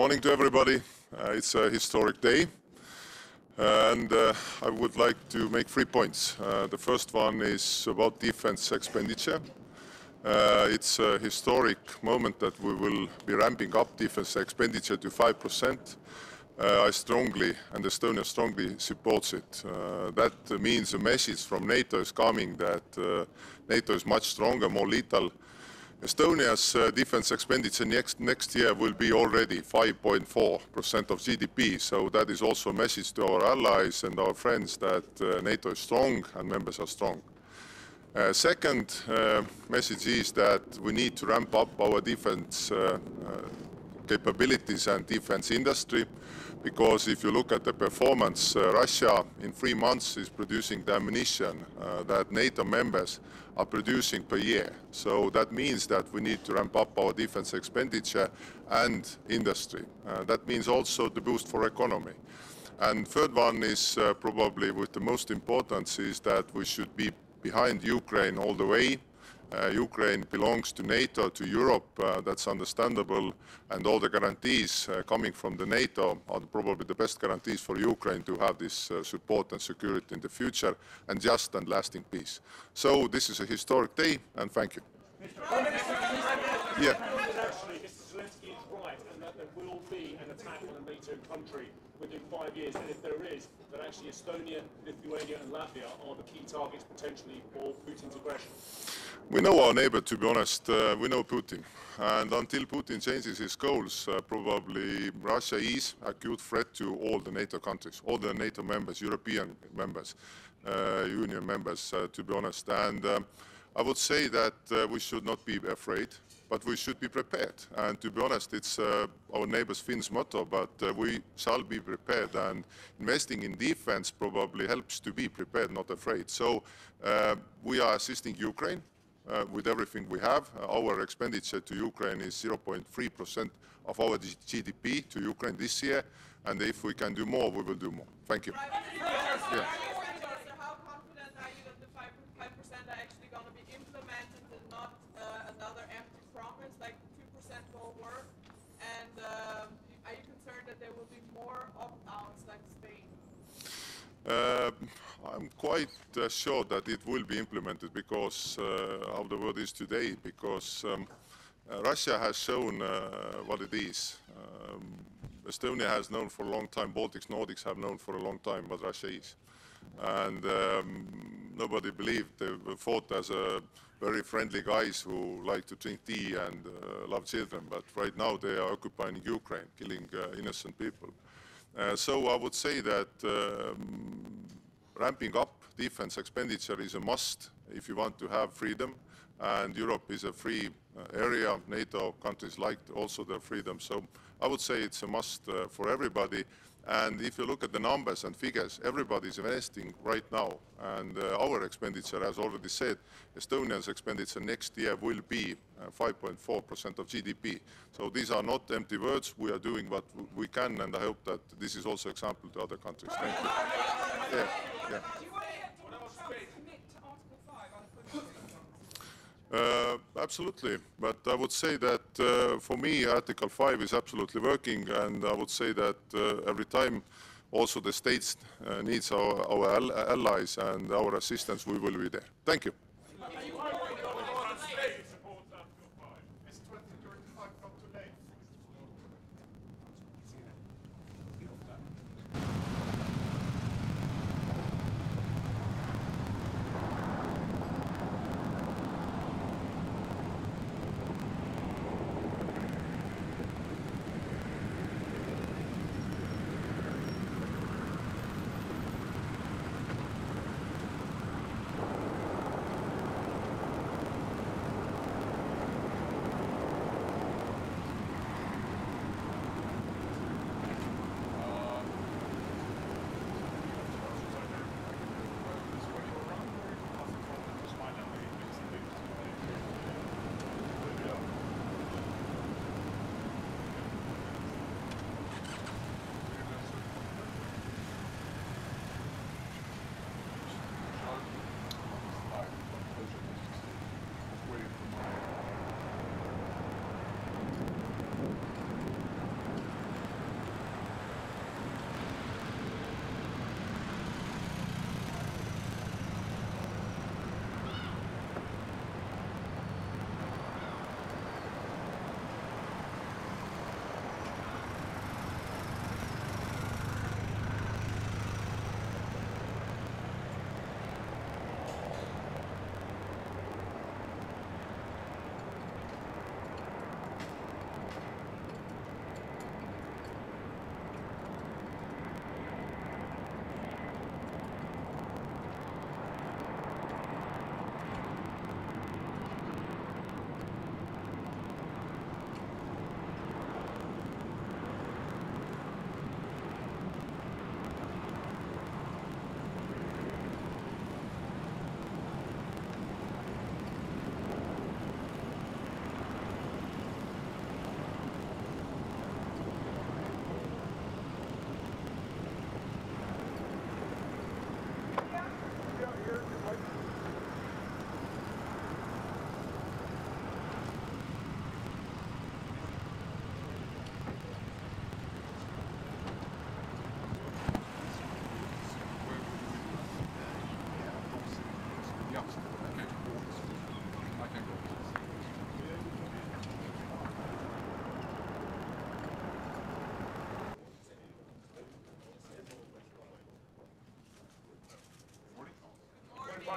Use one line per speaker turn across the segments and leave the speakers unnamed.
morning to everybody. It's a historic day, and I would like to make 3 points. The first one is about defense expenditure. It's a historic moment that we will be ramping up defense expenditure to 5%. I strongly, and Estonia strongly supports it. That means a message from NATO is coming that NATO is much stronger, more lethal. Estonia's defense expenditure next year will be already 5.4% of GDP, so that is also a message to our allies and our friends that NATO is strong and members are strong. Second message is that we need to ramp up our defense capabilities and defense industry, because if you look at the performance, Russia in 3 months is producing the ammunition that NATO members are producing per year. So that means that we need to ramp up our defense expenditure and industry. That means also the boost for economy. And third one is probably with the most importance is that we should be behind Ukraine all the way. Ukraine belongs to NATO, to Europe, that's understandable, and all the guarantees coming from the NATO are probably the best guarantees for Ukraine to have this support and security in the future, and just and lasting peace. So this is a historic day, and thank you.
Yeah. Actually, Mr. Zelenski is right, and that there will be an attack on a NATO country within 5 years, and if there is, that actually Estonia, Lithuania and Latvia are the key targets potentially for Putin's aggression.
We know our neighbor, to be honest. We know Putin. And until Putin changes his goals, probably Russia is an acute threat to all the NATO countries, all the NATO members, European members, Union members, to be honest. And I would say that we should not be afraid, but we should be prepared. And to be honest, it's our neighbors Finn's motto, but we shall be prepared. And investing in defense probably helps to be prepared, not afraid. So we are assisting Ukraine. With everything we have. Our expenditure to Ukraine is 0.3% of our GDP to Ukraine this year, and if we can do more, we will do more. Thank you.
Yeah. So how confident are you that the 5% are actually going to be implemented and not another empty promise, like 2% will work? And are you concerned that there will be more opt-outs like Spain?
I'm quite sure that it will be implemented because how the world is today, because Russia has shown what it is. Estonia has known for a long time, Baltics, Nordics have known for a long time what Russia is. And nobody believed, they were thought as a very friendly guys who like to drink tea and love children, but right now they are occupying Ukraine, killing innocent people. So I would say that ramping up defense expenditure is a must if you want to have freedom, and Europe is a free area. NATO countries like also their freedom, so I would say it's a must for everybody. And if you look at the numbers and figures, everybody is investing right now, and our expenditure, as already said, Estonia's expenditure next year will be 5.4% of GDP. So these are not empty words. We are doing what we can, and I hope that this is also example to other countries. Thank you. Yeah. Yeah. Absolutely, but I would say that for me Article 5 is absolutely working, and I would say that every time also the states needs our allies and our assistance, we will be there. Thank you.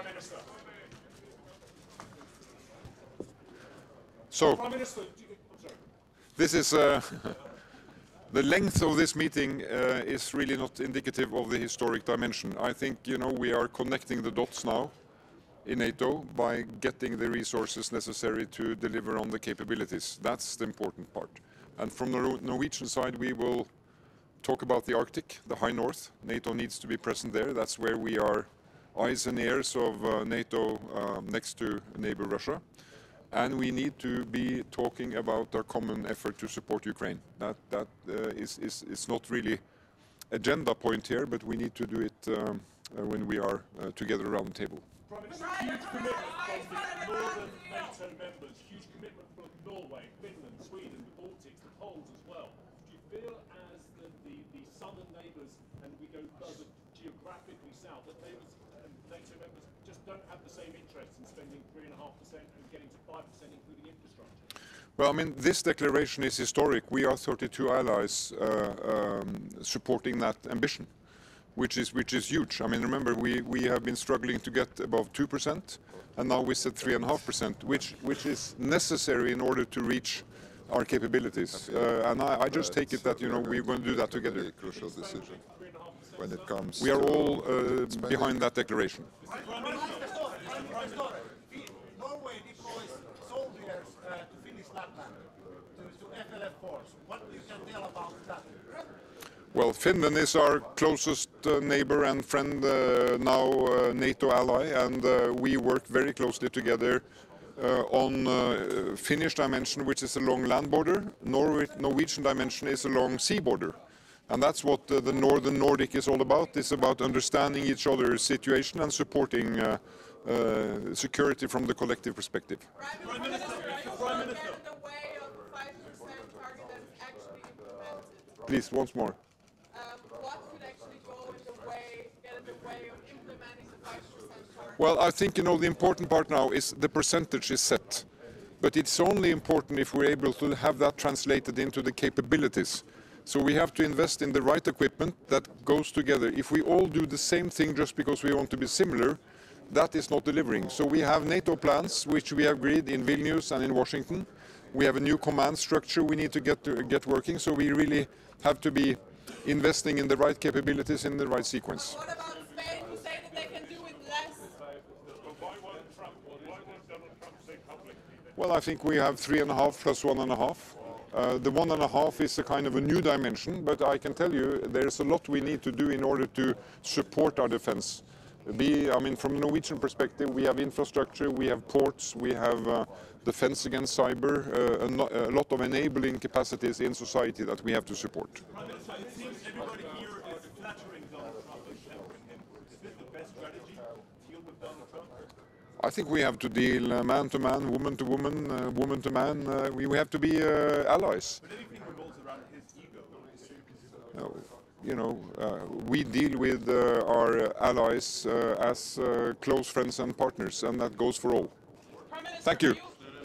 Prime Minister.
So,
Prime Minister, I'm sorry.
this is the length of this meeting is really not indicative of the historic dimension. I think, you know, we are connecting the dots now in NATO by getting the resources necessary to deliver on the capabilities. That's the important part. And from the Norwegian side, we will talk about the Arctic, the high north. NATO needs to be present there. That's where we are eyes and ears of NATO next to neighbor Russia. And we need to be talking about our common effort to support Ukraine. That is not really agenda point here, but we need to do it when we are together around the table.
Prime Minister, huge commitment from the northern NATO members, huge commitment from Norway, Finland, Sweden, the Baltics, the Poles as well. Do you feel as the southern neighbours, and we go further geographically south, that NATO members just don't have the same interest in spending 3.5% and getting to 5%, including infrastructure?
Well, I mean, this declaration is historic. We are 32 allies supporting that ambition, which is huge. I mean, remember, we have been struggling to get above 2%, and now we said 3.5%, which is necessary in order to reach our capabilities. And I just take it that, you know, we're going to do that together.
A crucial decision when it comes.
We are all behind that declaration.
Norway deploys soldiers to Finnish Lapland, to FLF force. What you can tell about that?
Well, Finland is our closest neighbor and friend, now NATO ally, and we work very closely together on Finnish dimension, which is along land border. Norwegian dimension is along sea border. And that's what the Northern Nordic is all about. It's about understanding each other's situation and supporting security from the collective perspective.
Prime Minister, Prime Minister, get in the way of the 5% target that is actually implemented.
Please, once more.
What could actually go in the way, get in the way of implementing the 5% target?
Well, I think, you know, the important part now is the percentage is set. But it's only important if we're able to have that translated into the capabilities. So we have to invest in the right equipment that goes together. If we all do the same thing just because we want to be similar, that is not delivering. So we have NATO plans, which we have agreed in Vilnius and in Washington. We have a new command structure we need to get working. So we really have to be investing in the right capabilities in the right sequence.
What about Spain, who say that they can do it less?
Why won't Donald Trump say publicly that?
Well, I think we have 3.5 plus 1.5. The 1.5 is a kind of a new dimension, but I can tell you there's a lot we need to do in order to support our defense. I mean, from a Norwegian perspective, we have infrastructure, we have ports, we have defense against cyber, a lot of enabling capacities in society that we have to support.
It seems everybody here is flattering Donald Trump and championing him. Is this the best strategy to deal with Donald Trump?
I think we have to deal man to man, woman to woman, woman to man. We have to be allies.
But anything revolves around his ego.
You know, we deal with our allies as close friends and partners, and that goes for all.
Prime Minister,
Thank you.
You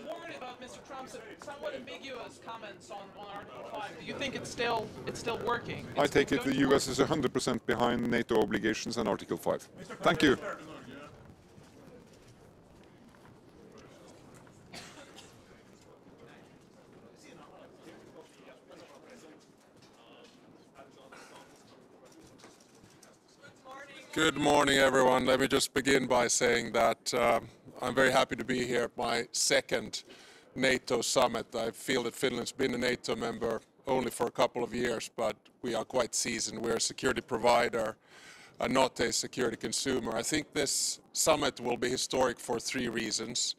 warned about Mr. Trump's somewhat ambiguous comments on Article 5. Do you think it's still working?
I take it the US is 100% behind NATO obligations and Article 5. Thank you.
Good morning, everyone. Let me just begin by saying that I'm very happy to be here at my second NATO summit. I feel that Finland's been a NATO member only for a couple of years, but we are quite seasoned. We're a security provider, not a security consumer. I think this summit will be historic for 3 reasons.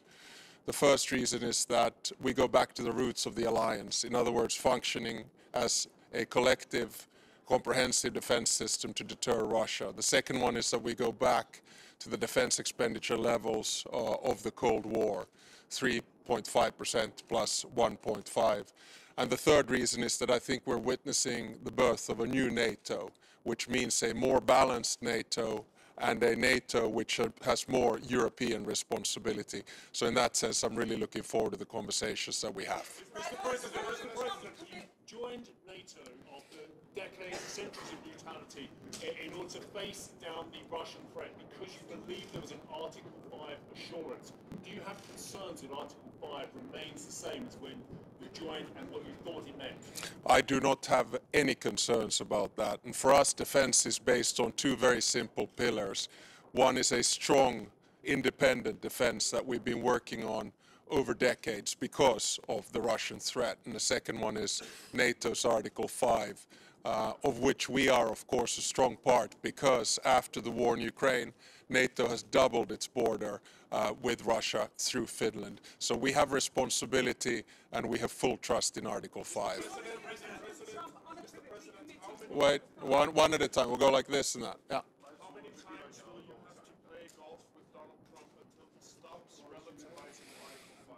The first reason is that we go back to the roots of the alliance. In other words, functioning as a collective comprehensive defense system to deter Russia. The second one is that we go back to the defense expenditure levels of the Cold War, 3.5% plus 1.5. And the third reason is that I think we're witnessing the birth of a new NATO, which means a more balanced NATO and a NATO which has more European responsibility. So in that sense, I'm really looking forward to the conversations that we have.
Mr. President, you joined NATO after decades, centuries of neutrality in order to face down the Russian threat because you believe there was an Article 5 assurance. Do you have concerns that Article 5 remains the same as when you joined and what you thought it meant?
I do not have any concerns about that. And for us, defense is based on two very simple pillars. One is a strong, independent defense that we've been working on over decades because of the Russian threat. And the second one is NATO's Article 5, of which we are, of course, a strong part because after the war in Ukraine, NATO has doubled its border with Russia through Finland. So we have responsibility and we have full trust in Article 5. Wait, one at a time. We'll go like this and that. Yeah.
How many times will you have to play golf with Donald Trump until he stops relativizing Article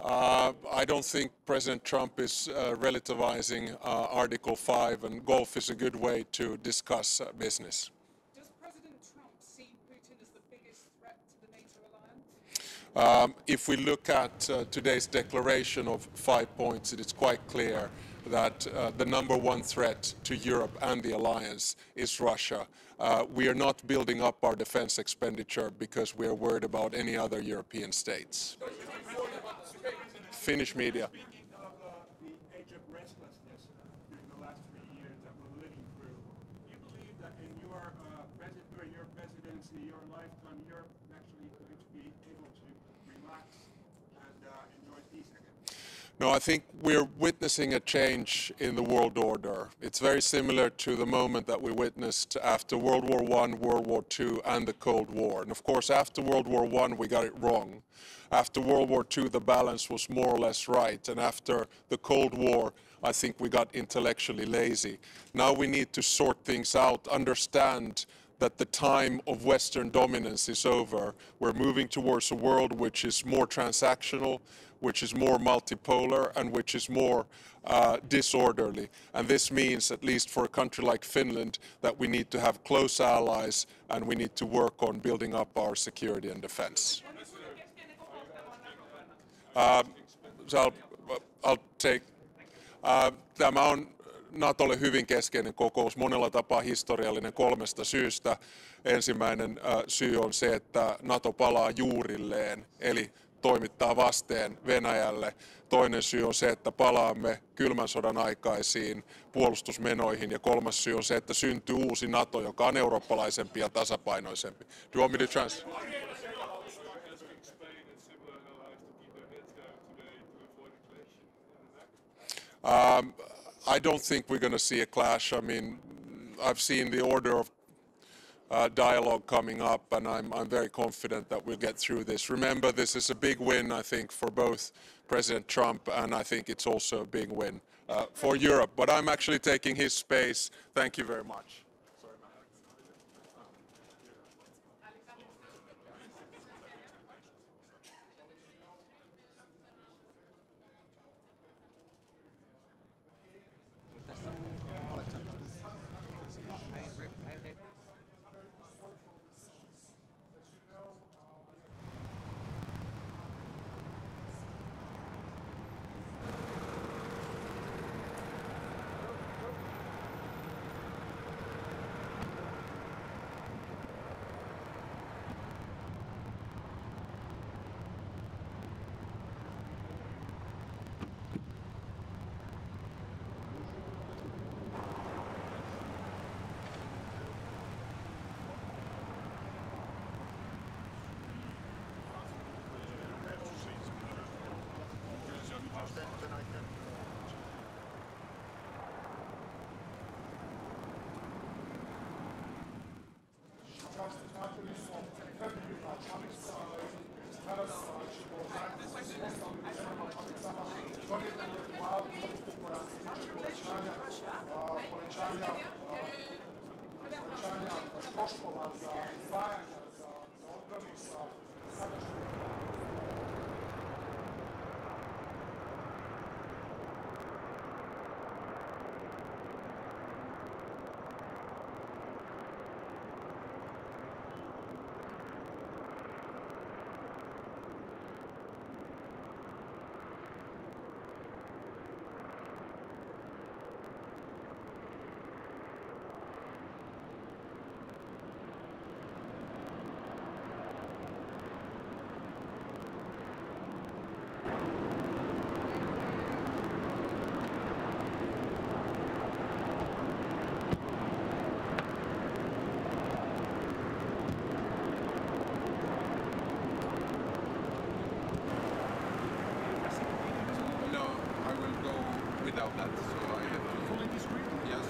5?
I don't think President Trump is relativizing Article 5, and golf is a good way to discuss business.
Does President Trump see Putin as the biggest threat to the NATO alliance?
If we look at today's declaration of 5 points, it is quite clear that the number one threat to Europe and the alliance is Russia. We are not building up our defense expenditure because we are worried about any other European states. Finnish media.
Speaking of the age of restlessness during the last 3 years that we're living through, do you believe that in your presidency, your lifetime, you're actually going to be able to relax and enjoy peace again?
No, I think we're witnessing a change in the world order. It's very similar to the moment that we witnessed after World War I, World War II, and the Cold War. And of course, after World War I, we got it wrong. After World War II, the balance was more or less right. And after the Cold War, I think we got intellectually lazy. Now we need to sort things out, understand that the time of Western dominance is over. We're moving towards a world which is more transactional, which is more multipolar, and which is more disorderly. And this means, at least for a country like Finland, that we need to have close allies and we need to work on building up our security and defense. I'll take. Tämä on NATOlle hyvin keskeinen kokous, monella tapaa historiallinen 3 syystä. Ensimmäinen syy on se, että NATO palaa juurilleen, eli toimittaa vasteen Venäjälle. Toinen syy on se, että palaamme kylmän sodan aikaisiin puolustusmenoihin. Ja 3. syy on se, että syntyy uusi NATO, joka on eurooppalaisempi ja tasapainoisempi. Do you want me to translate? I don't think we're going to see a clash. I mean, I've seen the order of dialogue coming up, and I'm very confident that we'll get through this. Remember, this is a big win, I think, for both President Trump, and I think it's also a big win for Europe. But I'm actually taking his space. Thank you very much.
about that. So I have to fully disagree. Yes.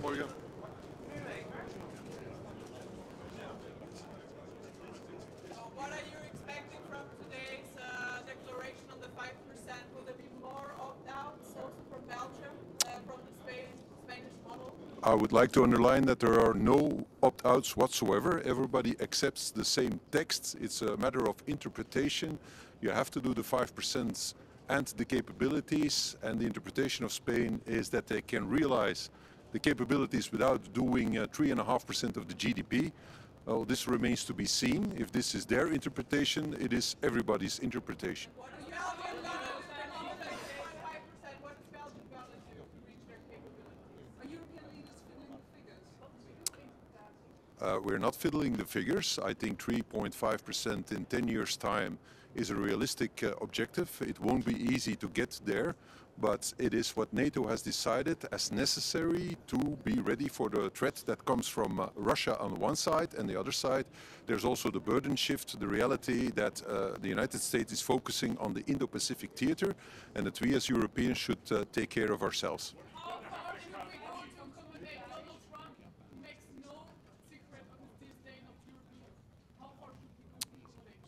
Morgen.
What are you expecting from today's declaration on the 5%? Will there be more opt-outs also from Belgium, from the Spanish model?
I would like to underline that there are no opt-outs whatsoever. Everybody accepts the same text. It's a matter of interpretation. You have to do the 5% and the capabilities, and the interpretation of Spain is that they can realize the capabilities without doing 3.5% of the GDP. Well, this remains to be seen. If this is their interpretation, it is everybody's interpretation.
What is Belgium going to do? 5%, what is Belgium going to do to reach their capabilities? Are European leaders fiddling the figures?
We're not fiddling the figures. I think 3.5% in 10 years' time is a realistic objective. It won't be easy to get there, but it is what NATO has decided as necessary to be ready for the threat that comes from Russia on one side, and the other side there's also the burden shift, the reality that the United States is focusing on the Indo-Pacific theater, and that we as Europeans should take care of ourselves.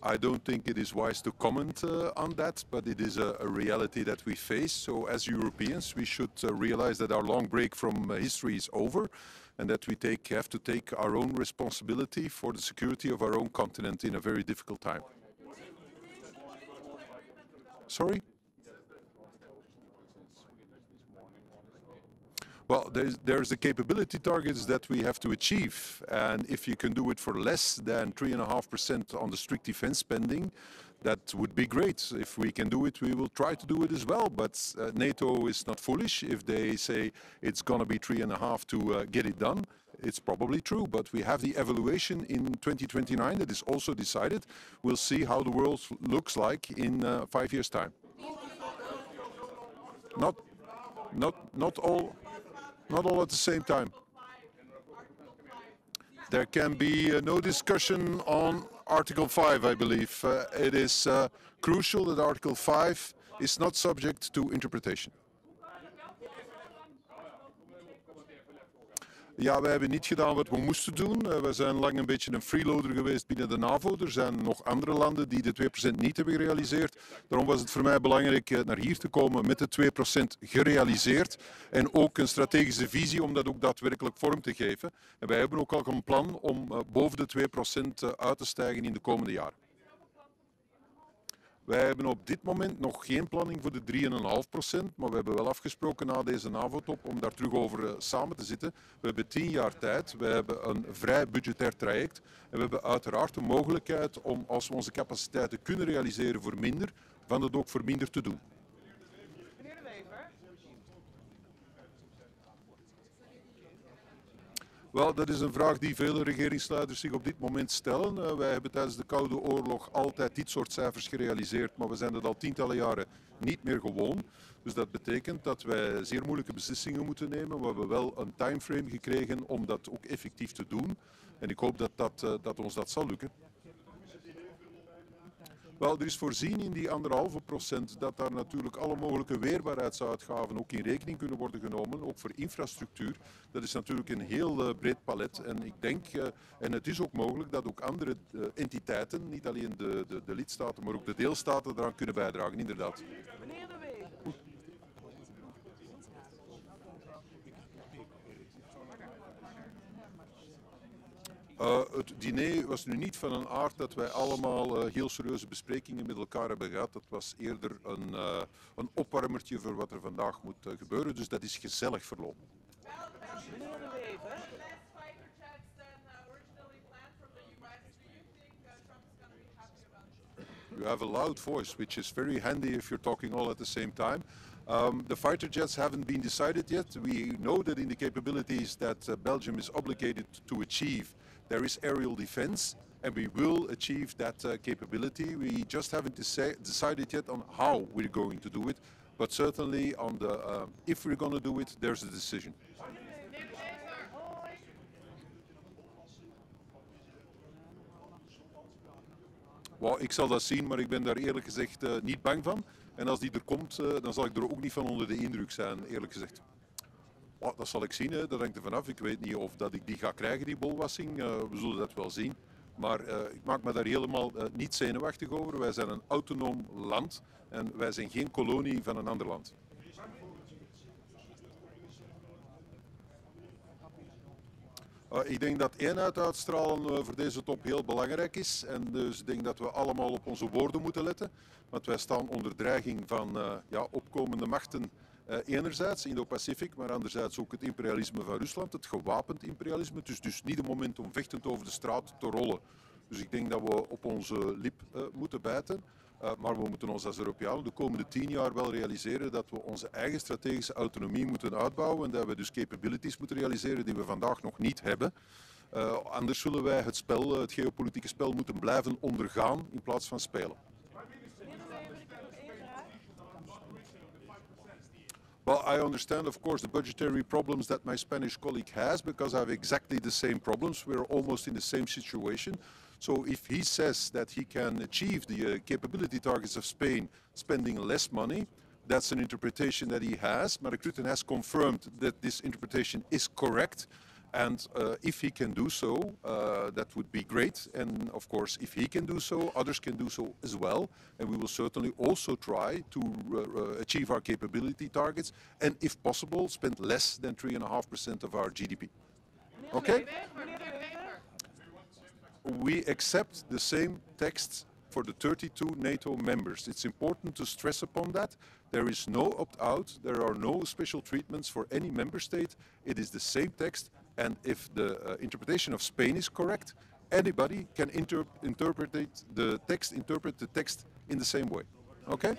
I don't think it is wise to comment on that, but it is a reality that we face. So as Europeans, we should realize that our long break from history is over, and that we have to take our own responsibility for the security of our own continent in a very difficult time. Sorry? Well, there's the capability targets that we have to achieve, and if you can do it for less than 3.5% on the strict defense spending, that would be great. If we can do it, we will try to do it as well, but NATO is not foolish. If they say it's going to be 3.5 to get it done, it's probably true, but we have the evaluation in 2029 that is also decided. We'll see how the world looks like in 5 years' time. Not all at the same time. There can be no discussion on Article 5, I believe. It is crucial that Article 5 is not subject to interpretation. Ja, wij hebben niet gedaan wat we moesten doen. We zijn lang een beetje een freeloader geweest binnen de NAVO. Er zijn nog andere landen die de 2% niet hebben gerealiseerd. Daarom was het voor mij belangrijk naar hier te komen met de 2% gerealiseerd. En ook een strategische visie om dat ook daadwerkelijk vorm te geven. En wij hebben ook al een plan om boven de 2% uit te stijgen in de komende jaren. Wij hebben op dit moment nog geen planning voor de 3,5%, maar we hebben wel afgesproken na deze NAVO-top om daar terug over samen te zitten. We hebben 10 jaar tijd, we hebben een vrij budgetair traject en we hebben uiteraard de mogelijkheid om, als we onze capaciteiten kunnen realiseren voor minder, van het ook voor minder te doen. Wel, dat is een vraag die vele regeringsleiders zich op dit moment stellen. Wij hebben tijdens de Koude Oorlog altijd dit soort cijfers gerealiseerd, maar we zijn dat al tientallen jaren niet meer gewoon. Dus dat betekent dat wij zeer moeilijke beslissingen moeten nemen. We hebben wel een timeframe gekregen om dat ook effectief te doen. En ik hoop dat ons dat zal lukken. Wel, er is voorzien in die 1,5% dat daar natuurlijk alle mogelijke weerbaarheidsuitgaven ook in rekening kunnen worden genomen, ook voor infrastructuur. Dat is natuurlijk een heel breed palet en ik denk, en het is ook mogelijk dat ook andere entiteiten, niet alleen de lidstaten, maar ook de deelstaten eraan kunnen bijdragen, inderdaad. Het diner was nu niet van een aard dat wij allemaal heel serieuze besprekingen met elkaar hebben gehad. Dat was eerder een opwarmertje voor wat er vandaag moet gebeuren. Dus dat is gezellig verlopen. You have a loud voice, which is very handy if you're talking all at the same time. The fighter jets haven't been decided yet. We know that in the capabilities that Belgium is obligated to achieve, there is aerial defense, and we will achieve that capability. We just haven't decided yet on how we're going to do it, but certainly on the if we're going to do it, there's a decision. Well, ik zal dat zien, maar ik ben daar eerlijk gezegd niet bang van. En als die er komt, dan zal ik er ook niet van onder de indruk zijn, eerlijk gezegd. Oh, dat zal ik zien, dat hangt er vanaf. Ik weet niet of dat ik die ga krijgen, die bolwassing. We zullen dat wel zien. Maar ik maak me daar helemaal niet zenuwachtig over. Wij zijn een autonoom land en wij zijn geen kolonie van een ander land. Ik denk dat eenheid uitstralen voor deze top heel belangrijk is. En dus ik denk dat we allemaal op onze woorden moeten letten. Want wij staan onder dreiging van opkomende machten enerzijds, Indo-Pacific, maar anderzijds ook het imperialisme van Rusland, het gewapend imperialisme. Het is dus niet het moment om vechtend over de straat te rollen. Dus ik denk dat we op onze lip moeten bijten. Maar we moeten ons als Europeanen de komende 10 jaar wel realiseren dat we onze eigen strategische autonomie moeten uitbouwen en dat we dus capabilities moeten realiseren die we vandaag nog niet hebben. Anders zullen wij het spel, het geopolitieke spel, moeten blijven ondergaan in plaats van spelen. Well, I understand, of course, the budgetary problems that my Spanish colleague has, because I have exactly the same problems. We're almost in the same situation. So if he says that he can achieve the capability targets of Spain spending less money, that's an interpretation that he has. Mark Rutte has confirmed that this interpretation is correct. And if he can do so, that would be great. And of course, if he can do so, others can do so as well. And we will certainly also try to achieve our capability targets. And if possible, spend less than 3.5% of our GDP. Okay? We accept the same text for the 32 NATO members. It's important to stress upon that. There is no opt-out. There are no special treatments for any member state. It is the same text. And if the interpretation of Spain is correct, anybody can interpret the text in the same way. Okay?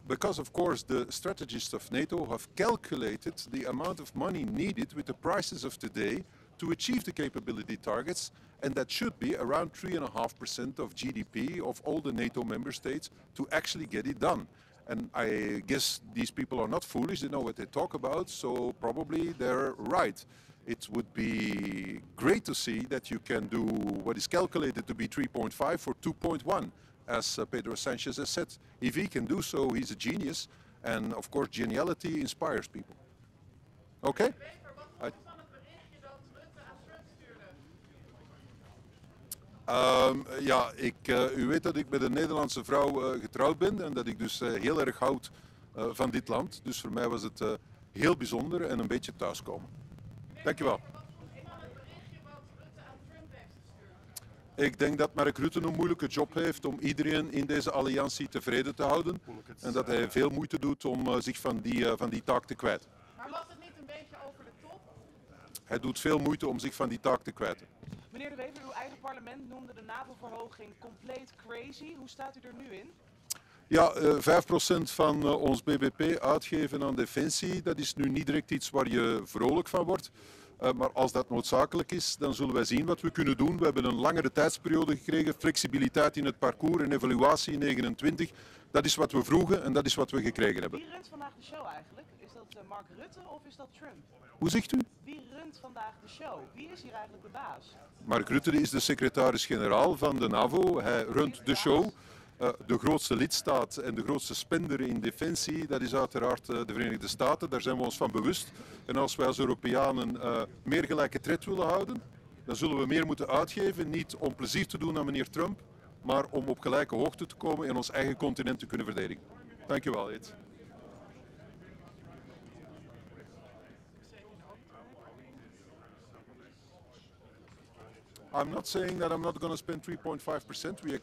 Because of course the strategists of NATO have calculated the amount of money needed with the prices of today to achieve the capability targets, and that should be around 3.5% of GDP of all the NATO member states to actually get it done. And I guess these people are not foolish, they know what they talk about, so probably they're right. It would be great to see that you can do what is calculated to be 3.5 for 2.1. as Pedro Sanchez has said. If he can do so, he's a genius. And of course, geniality inspires people. Okay? Ja, u weet dat ik met een Nederlandse vrouw getrouwd ben en dat ik dus heel erg houd van dit land. Dus voor mij was het heel bijzonder en een beetje thuiskomen. Dankjewel. Ik denk dat Mark Rutte een moeilijke job heeft om iedereen in deze alliantie tevreden te houden. En dat hij veel moeite doet om zich van die taak te kwijten.
Maar was het niet een beetje over de top?
Hij doet veel moeite om zich van die taak te kwijten.
Meneer De Wever, uw eigen parlement noemde de NAVO-verhoging compleet crazy. Hoe staat u er nu in?
Ja, 5% van ons bbp uitgeven aan defensie, dat is nu niet direct iets waar je vrolijk van wordt. Maar als dat noodzakelijk is, dan zullen wij zien wat we kunnen doen. We hebben een langere tijdsperiode gekregen, flexibiliteit in het parcours en evaluatie in 29. Dat is wat we vroegen en dat is wat we gekregen hebben.
Wie runt vandaag de show eigenlijk? Is dat Mark Rutte of is dat Trump?
Hoe zegt u?
Wie runt vandaag de show? Wie is hier eigenlijk de baas?
Mark Rutte is de secretaris-generaal van de NAVO. Hij runt de show. De grootste lidstaat en de grootste spender in defensie, dat is uiteraard de Verenigde Staten. Daar zijn we ons van bewust. En als wij als Europeanen meer gelijke tred willen houden, dan zullen we meer moeten uitgeven. Niet om plezier te doen aan meneer Trump, maar om op gelijke hoogte te komen en ons eigen continent te kunnen verdedigen. Dank je wel, Ed. I'm not saying that I'm not going to spend 3.5%. We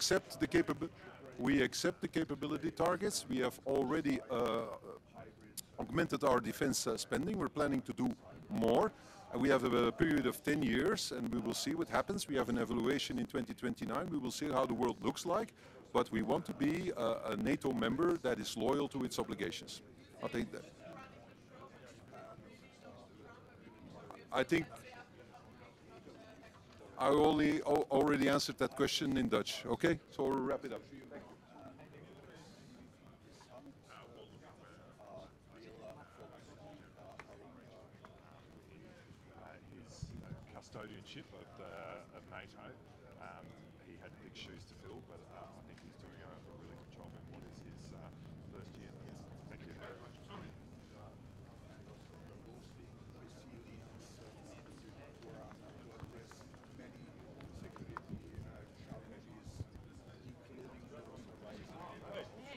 accept the capability targets. We have already augmented our defense spending. We're planning to do more. We have a period of 10 years and we will see what happens. We have an evaluation in 2029. We will see how the world looks like. But we want to be a NATO member that is loyal to its obligations. I think I already answered that question in Dutch. Okay, so we'll wrap it up.
His custodianship of NATO. He had big shoes to fill, but I think he's doing a really good job in what is his first year. Thank you very much.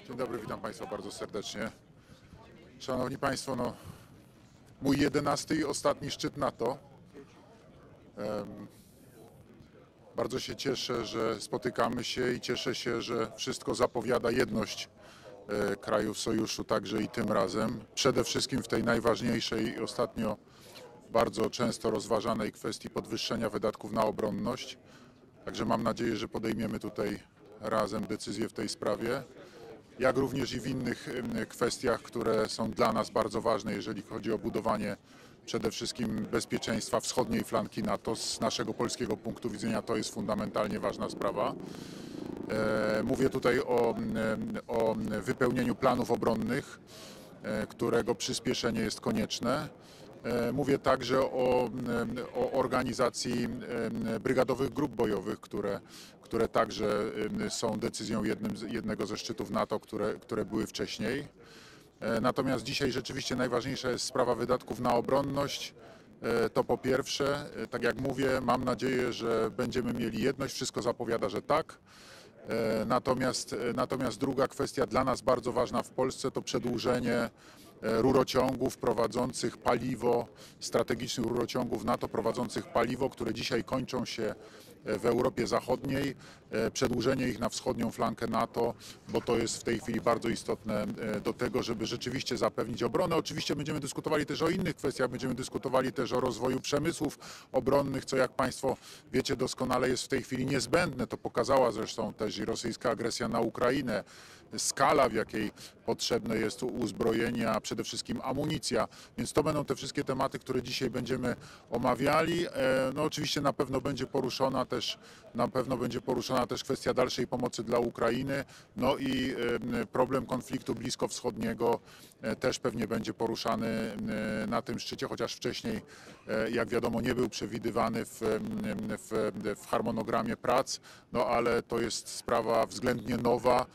Dzień dobry, witam Państwa bardzo serdecznie. Szanowni Państwo, no, mój 11. i ostatni szczyt NATO. Bardzo się cieszę, że spotykamy się i cieszę się, że wszystko zapowiada jedność krajów sojuszu, także i tym razem. Przede wszystkim w tej najważniejszej i ostatnio bardzo często rozważanej kwestii podwyższenia wydatków na obronność. Także mam nadzieję, że podejmiemy tutaj razem decyzję w tej sprawie. Jak również i w innych kwestiach, które są dla nas bardzo ważne, jeżeli chodzi o budowanie przede wszystkim bezpieczeństwa wschodniej flanki NATO. Z naszego polskiego punktu widzenia to jest fundamentalnie ważna sprawa. Mówię tutaj o wypełnieniu planów obronnych, którego przyspieszenie jest konieczne. Mówię także o organizacji brygadowych grup bojowych, które także są decyzją jednego ze szczytów NATO, które były wcześniej. Natomiast dzisiaj rzeczywiście najważniejsza jest sprawa wydatków na obronność. To po pierwsze, tak jak mówię, mam nadzieję, że będziemy mieli jedność, wszystko zapowiada, że tak. Natomiast druga kwestia dla nas bardzo ważna w Polsce to przedłużenie rurociągów prowadzących paliwo, strategicznych rurociągów NATO prowadzących paliwo, które dzisiaj kończą się w Europie Zachodniej, przedłużenie ich na wschodnią flankę NATO, bo to jest w tej chwili bardzo istotne do tego, żeby rzeczywiście zapewnić obronę. Oczywiście będziemy dyskutowali też o innych kwestiach, będziemy dyskutowali też o rozwoju przemysłów obronnych, co jak Państwo wiecie doskonale jest w tej chwili niezbędne. To pokazała zresztą też i rosyjska agresja na Ukrainę.
skala, w jakiej potrzebne jest uzbrojenie, a przede wszystkim amunicja. Więc to będą te wszystkie tematy, które dzisiaj będziemy omawiali. No oczywiście na pewno będzie poruszona też kwestia dalszej pomocy dla Ukrainy, no i problem konfliktu bliskowschodniego też pewnie będzie poruszany na tym szczycie, chociaż wcześniej, jak wiadomo, nie był przewidywany w harmonogramie prac, no ale to jest sprawa względnie nowa.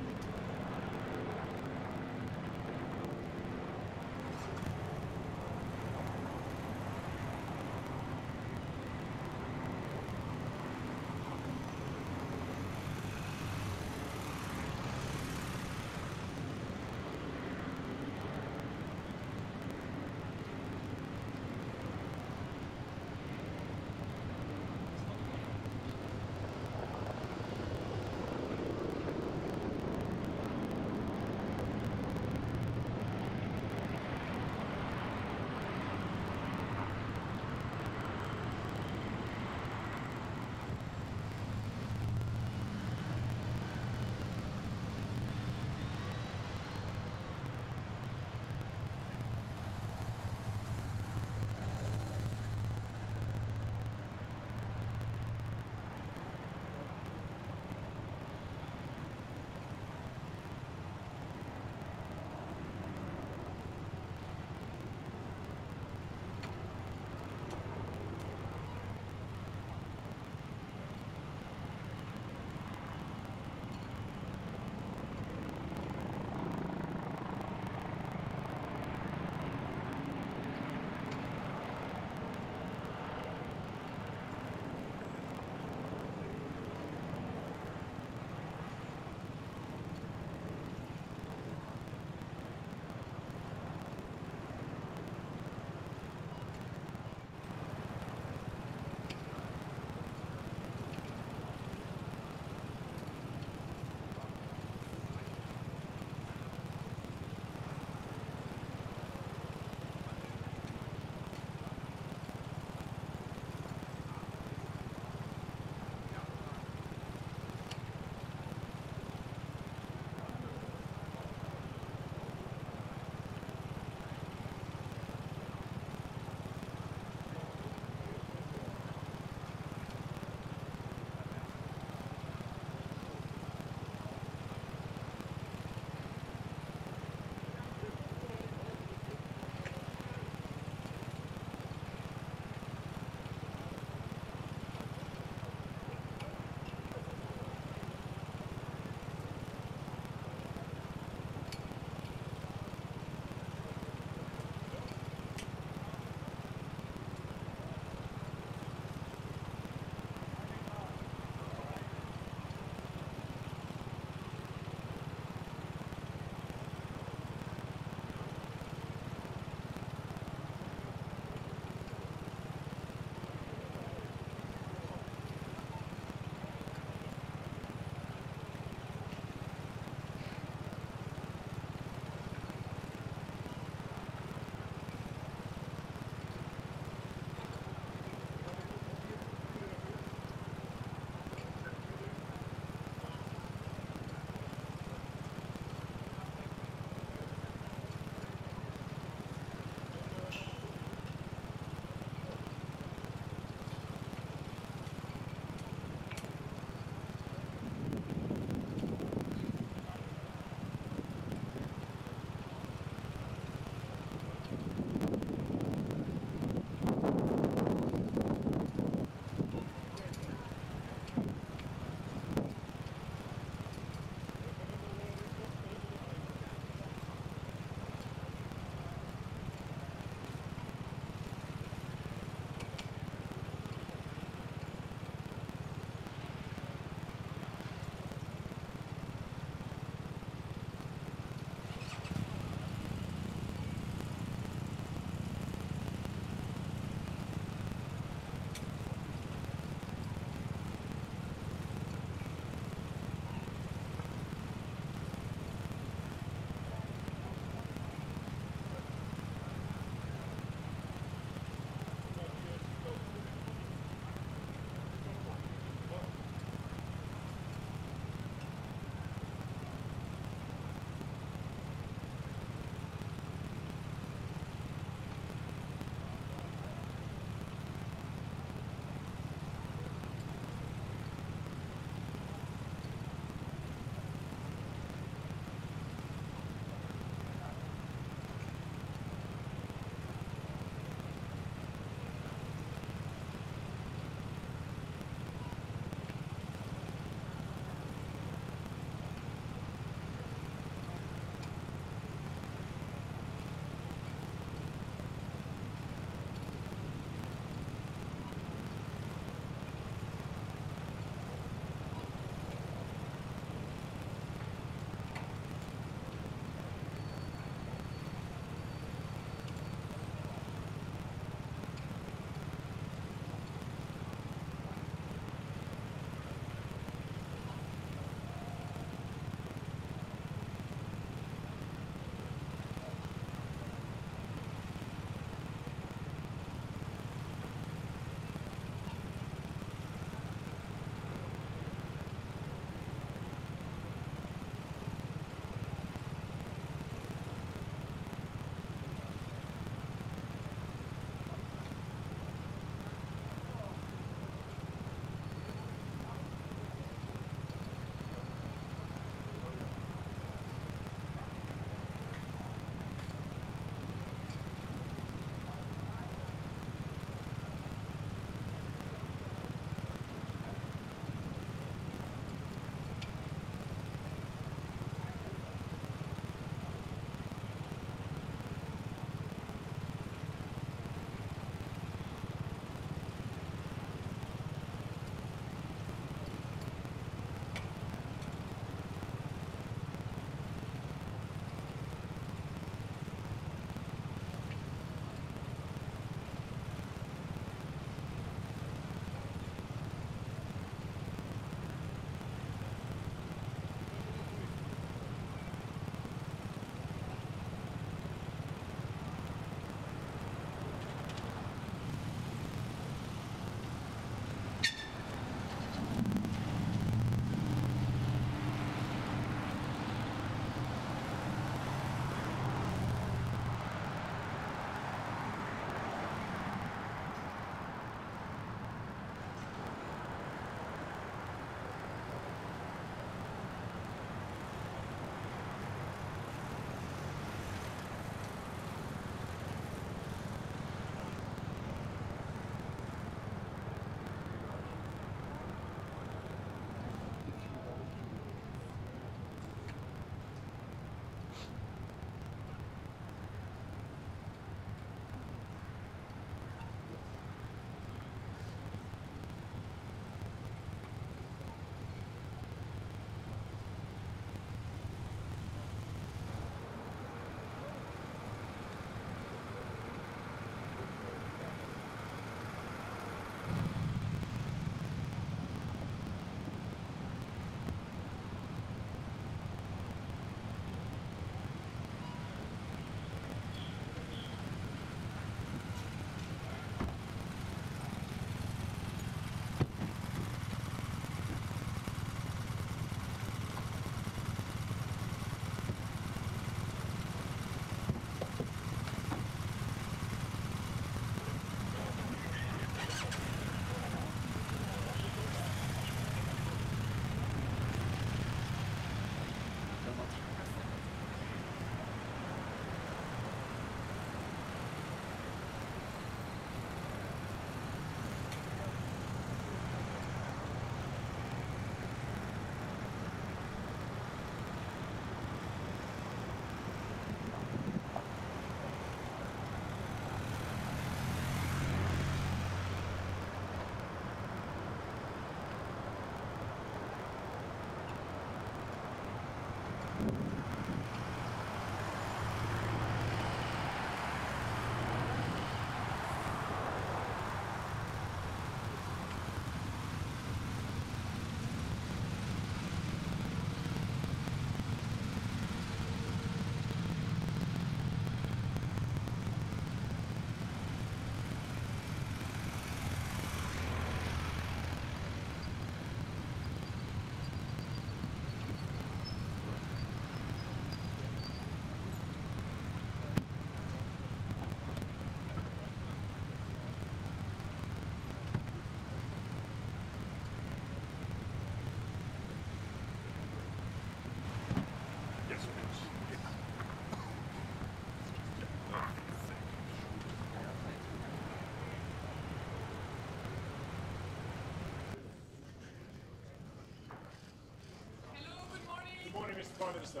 Prime Minister.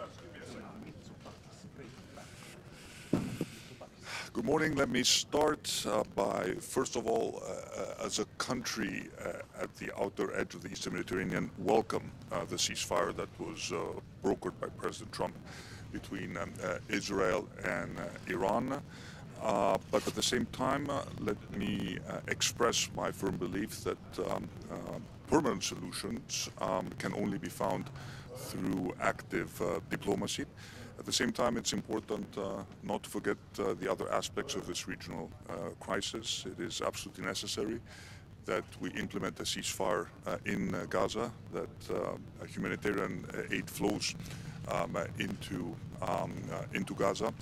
Good morning. Let me start by, first of all, as a country at the outer edge of the Eastern Mediterranean, welcome the ceasefire that was brokered by President Trump between Israel and Iran. But at the same time, let me express my firm belief that permanent solutions can only be found through active diplomacy. At the same time, it's important not to forget the other aspects of this regional crisis. It is absolutely necessary that we implement a ceasefire in Gaza, that humanitarian aid flows into Gaza.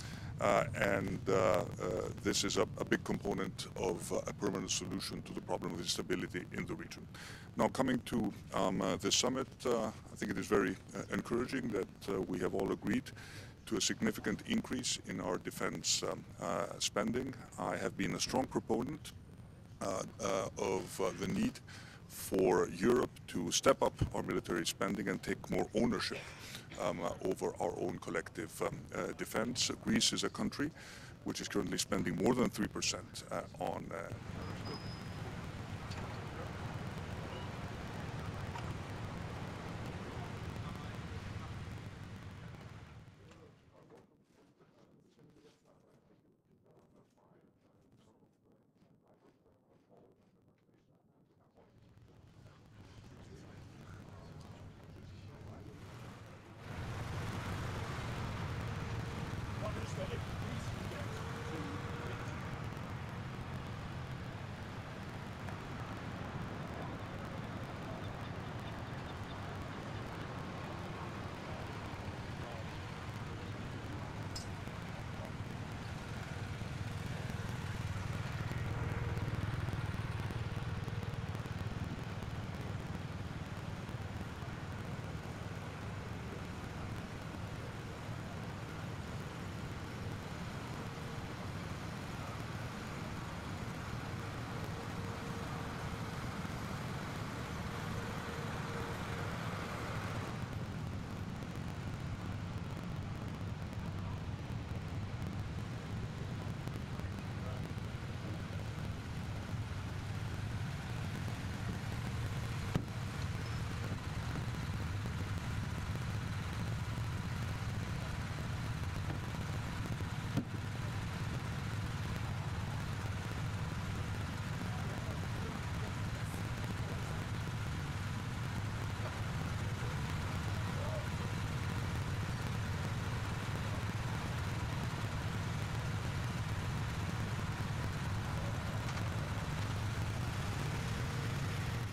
This is a big component of a permanent solution to the problem of instability in the region. Now, coming to this summit, I think it is very encouraging that we have all agreed to a significant increase in our defense spending. I have been a strong proponent of the need for Europe to step up our military spending and take more ownership over our own collective defense. Greece is a country which is currently spending more than 3% on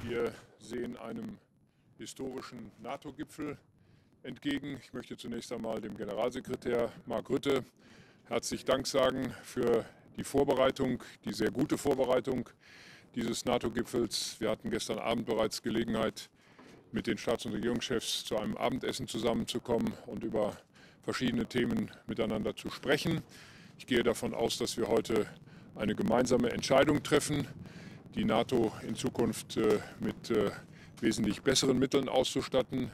Wir sehen einem historischen NATO-Gipfel entgegen. Ich möchte zunächst einmal dem Generalsekretär Mark Rutte herzlich Dank sagen für die Vorbereitung, die sehr gute Vorbereitung dieses NATO-Gipfels. Wir hatten gestern Abend bereits Gelegenheit, mit den Staats- und Regierungschefs zu einem Abendessen zusammenzukommen und über verschiedene Themen miteinander zu sprechen. Ich gehe davon aus, dass wir heute eine gemeinsame Entscheidung treffen, die NATO in Zukunft mit wesentlich besseren Mitteln auszustatten.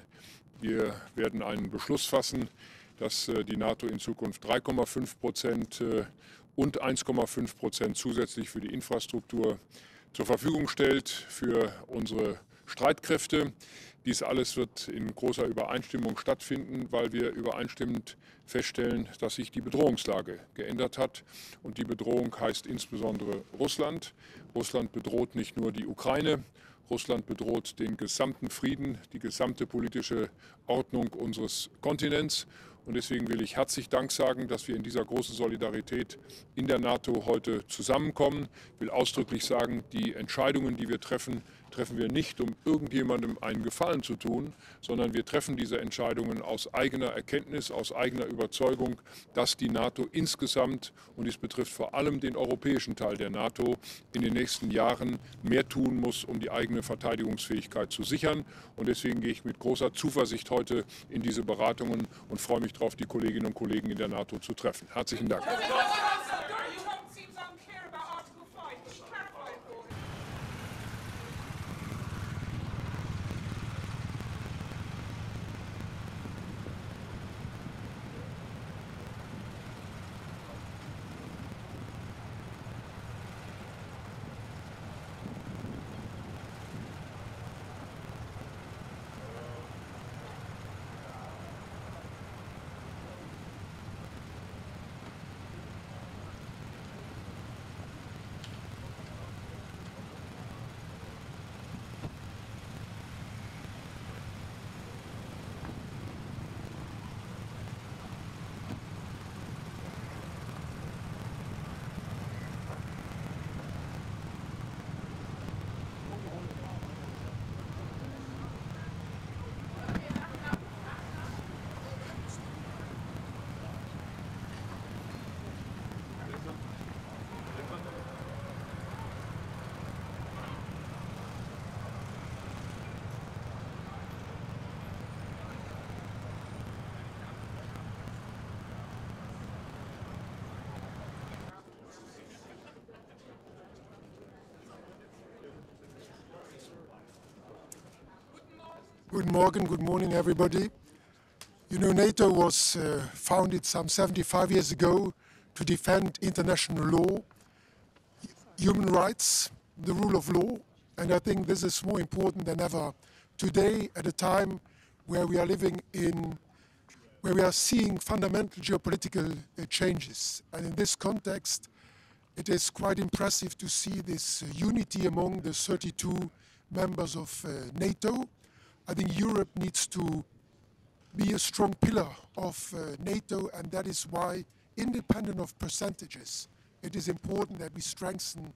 Wir werden einen Beschluss fassen, dass die NATO in Zukunft 3,5% und 1,5% zusätzlich für die Infrastruktur zur Verfügung stellt für unsere Streitkräfte. Dies alles wird in großer Übereinstimmung stattfinden, weil wir übereinstimmend feststellen, dass sich die Bedrohungslage geändert hat. Und die Bedrohung heißt insbesondere Russland. Russland bedroht nicht nur die Ukraine, Russland bedroht den gesamten Frieden, die gesamte politische Ordnung unseres Kontinents. Und deswegen will ich herzlich Dank sagen, dass wir in dieser großen Solidarität in der NATO heute zusammenkommen. Ich will ausdrücklich sagen, die Entscheidungen, die wir treffen, treffen wir nicht, um irgendjemandem einen Gefallen zu tun, sondern wir treffen diese Entscheidungen aus eigener Erkenntnis, aus eigener Überzeugung, dass die NATO insgesamt, und dies betrifft vor allem den europäischen Teil der NATO, in den nächsten Jahren mehr tun muss, um die eigene Verteidigungsfähigkeit zu sichern. Und deswegen gehe ich mit großer Zuversicht heute in diese Beratungen und freue mich darauf, die Kolleginnen und Kollegen in der NATO zu treffen. Herzlichen Dank.
Good morning everybody. You know, NATO was founded some 75 years ago to defend international law, human rights, the rule of law, and I think this is more important than ever today at a time where we are living in, where we are seeing fundamental geopolitical changes. And in this context, it is quite impressive to see this unity among the 32 members of NATO. I think Europe needs to be a strong pillar of NATO, and that is why, independent of percentages, it is important that we strengthen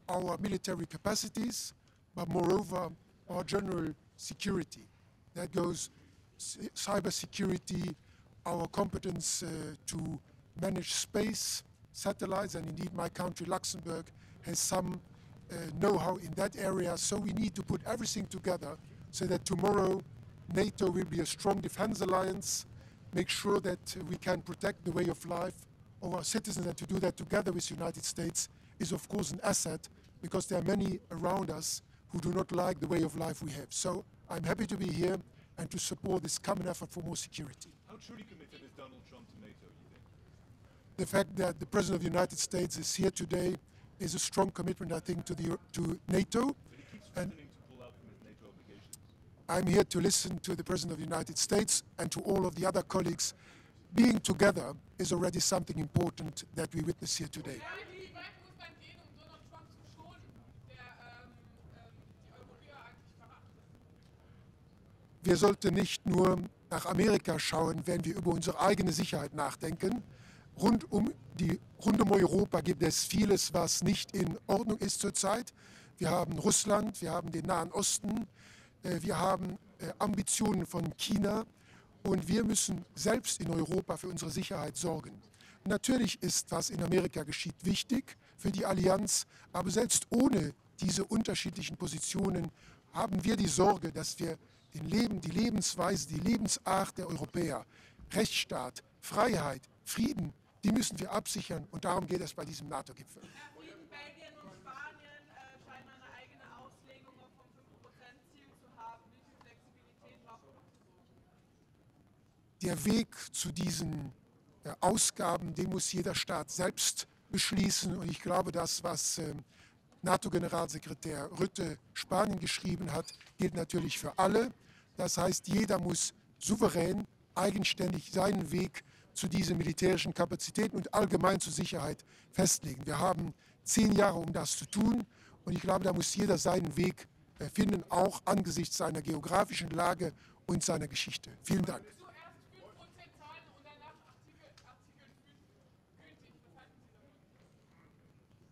our military capacities, but moreover, our general security. That goes cyber security, our competence to manage space, satellites, and indeed my country, Luxembourg, has some know-how in that area. So we need to put everything together so that tomorrow NATO will be a strong defense alliance, make sure that we can protect the way of life of our citizens, and to do that together with the United States is of course an asset, because there are many around us who do not like the way of life we have. So I'm happy to be here and to support this common effort for more security.
How truly committed is Donald Trump to NATO, you think?
The fact that the President of the United States is here today is a strong commitment, I think, to NATO.
But he keeps threatening to pull out from his NATO obligations.
I'm here to listen to the President of the United States and to all of the other colleagues. Being together is already something important that we witness here today. Wir sollten nicht nur nach Amerika schauen, wenn wir über unsere eigene Sicherheit nachdenken. Rund um Europa gibt es vieles, was nicht in Ordnung ist zurzeit. Wir haben Russland, wir haben den Nahen Osten, wir haben Ambitionen von China und wir müssen selbst in Europa für unsere Sicherheit sorgen. Natürlich ist, was in Amerika geschieht, wichtig für die Allianz, aber selbst ohne diese unterschiedlichen Positionen haben wir die Sorge, dass wir die Lebensweise, die Lebensart der Europäer, Rechtsstaat, Freiheit, Frieden, die müssen wir absichern, und darum geht es bei diesem NATO-Gipfel.
Belgien und Spanien scheinen eine eigene Auslegung vom 5%-Ziel zu haben. Wie viel Flexibilität braucht man?
Der Weg zu diesen Ausgaben, den muss jeder Staat selbst beschließen, und ich glaube, das, was NATO-Generalsekretär Rutte Spanien geschrieben hat, gilt natürlich für alle. Das heißt, jeder muss souverän, eigenständig seinen Weg zu diesen militärischen Kapazitäten und allgemein zur Sicherheit festlegen. Wir haben 10 Jahre, um das zu tun, und ich glaube, da muss jeder seinen Weg finden, auch angesichts seiner geografischen Lage und seiner Geschichte. Vielen Dank.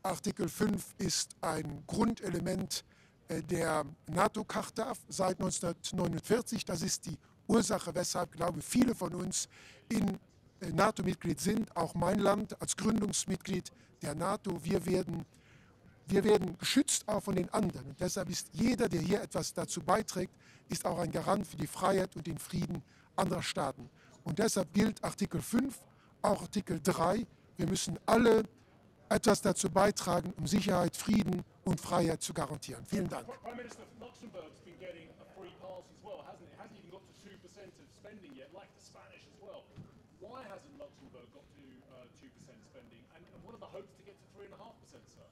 Artikel 5 ist ein Grundelement der NATO-Charta seit 1949. Das ist die Ursache, weshalb, glaube ich, viele von uns in NATO-Mitglied sind. Auch mein Land als Gründungsmitglied der NATO. Wir werden geschützt auch von den anderen. Und deshalb ist jeder, der hier etwas dazu beiträgt, ist auch ein Garant für die Freiheit und den Frieden anderer Staaten. Und deshalb gilt Artikel 5, auch Artikel 3. Wir müssen alle etwas dazu beitragen, um Sicherheit, Frieden und Freiheit zu garantieren. Vielen Dank.
Prime Minister, Luxembourg's been getting a free pass as well, hasn't it? It hasn't even got to 2% of spending yet, like the Spanish as well. Why hasn't Luxembourg got to 2% spending? And what are the hopes to get to 3.5%, sir?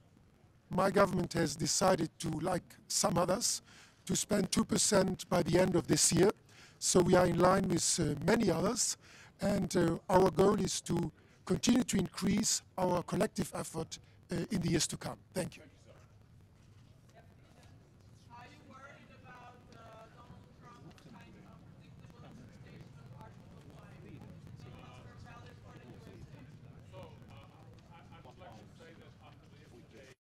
My government has decided to, like some others, to spend 2% by the end of this year. So we are in line with many others, and our goal is to continue to increase our collective effort in the years to come. Thank you.
Are you worried about Donald Trump's kind of predictable interpretation of Article 5? Valid for the USA?
So, I would like to say that after the yesterday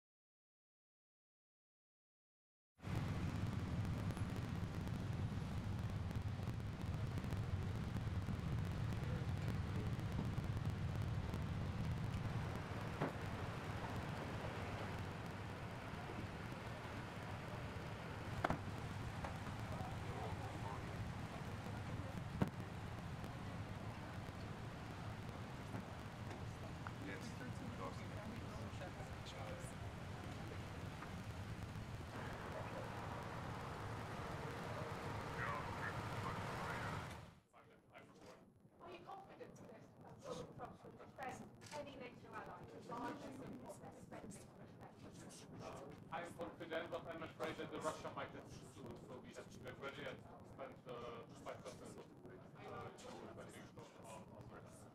I'm confident, but I'm afraid that Russia might have to do it, so we have to get ready and spend 5% of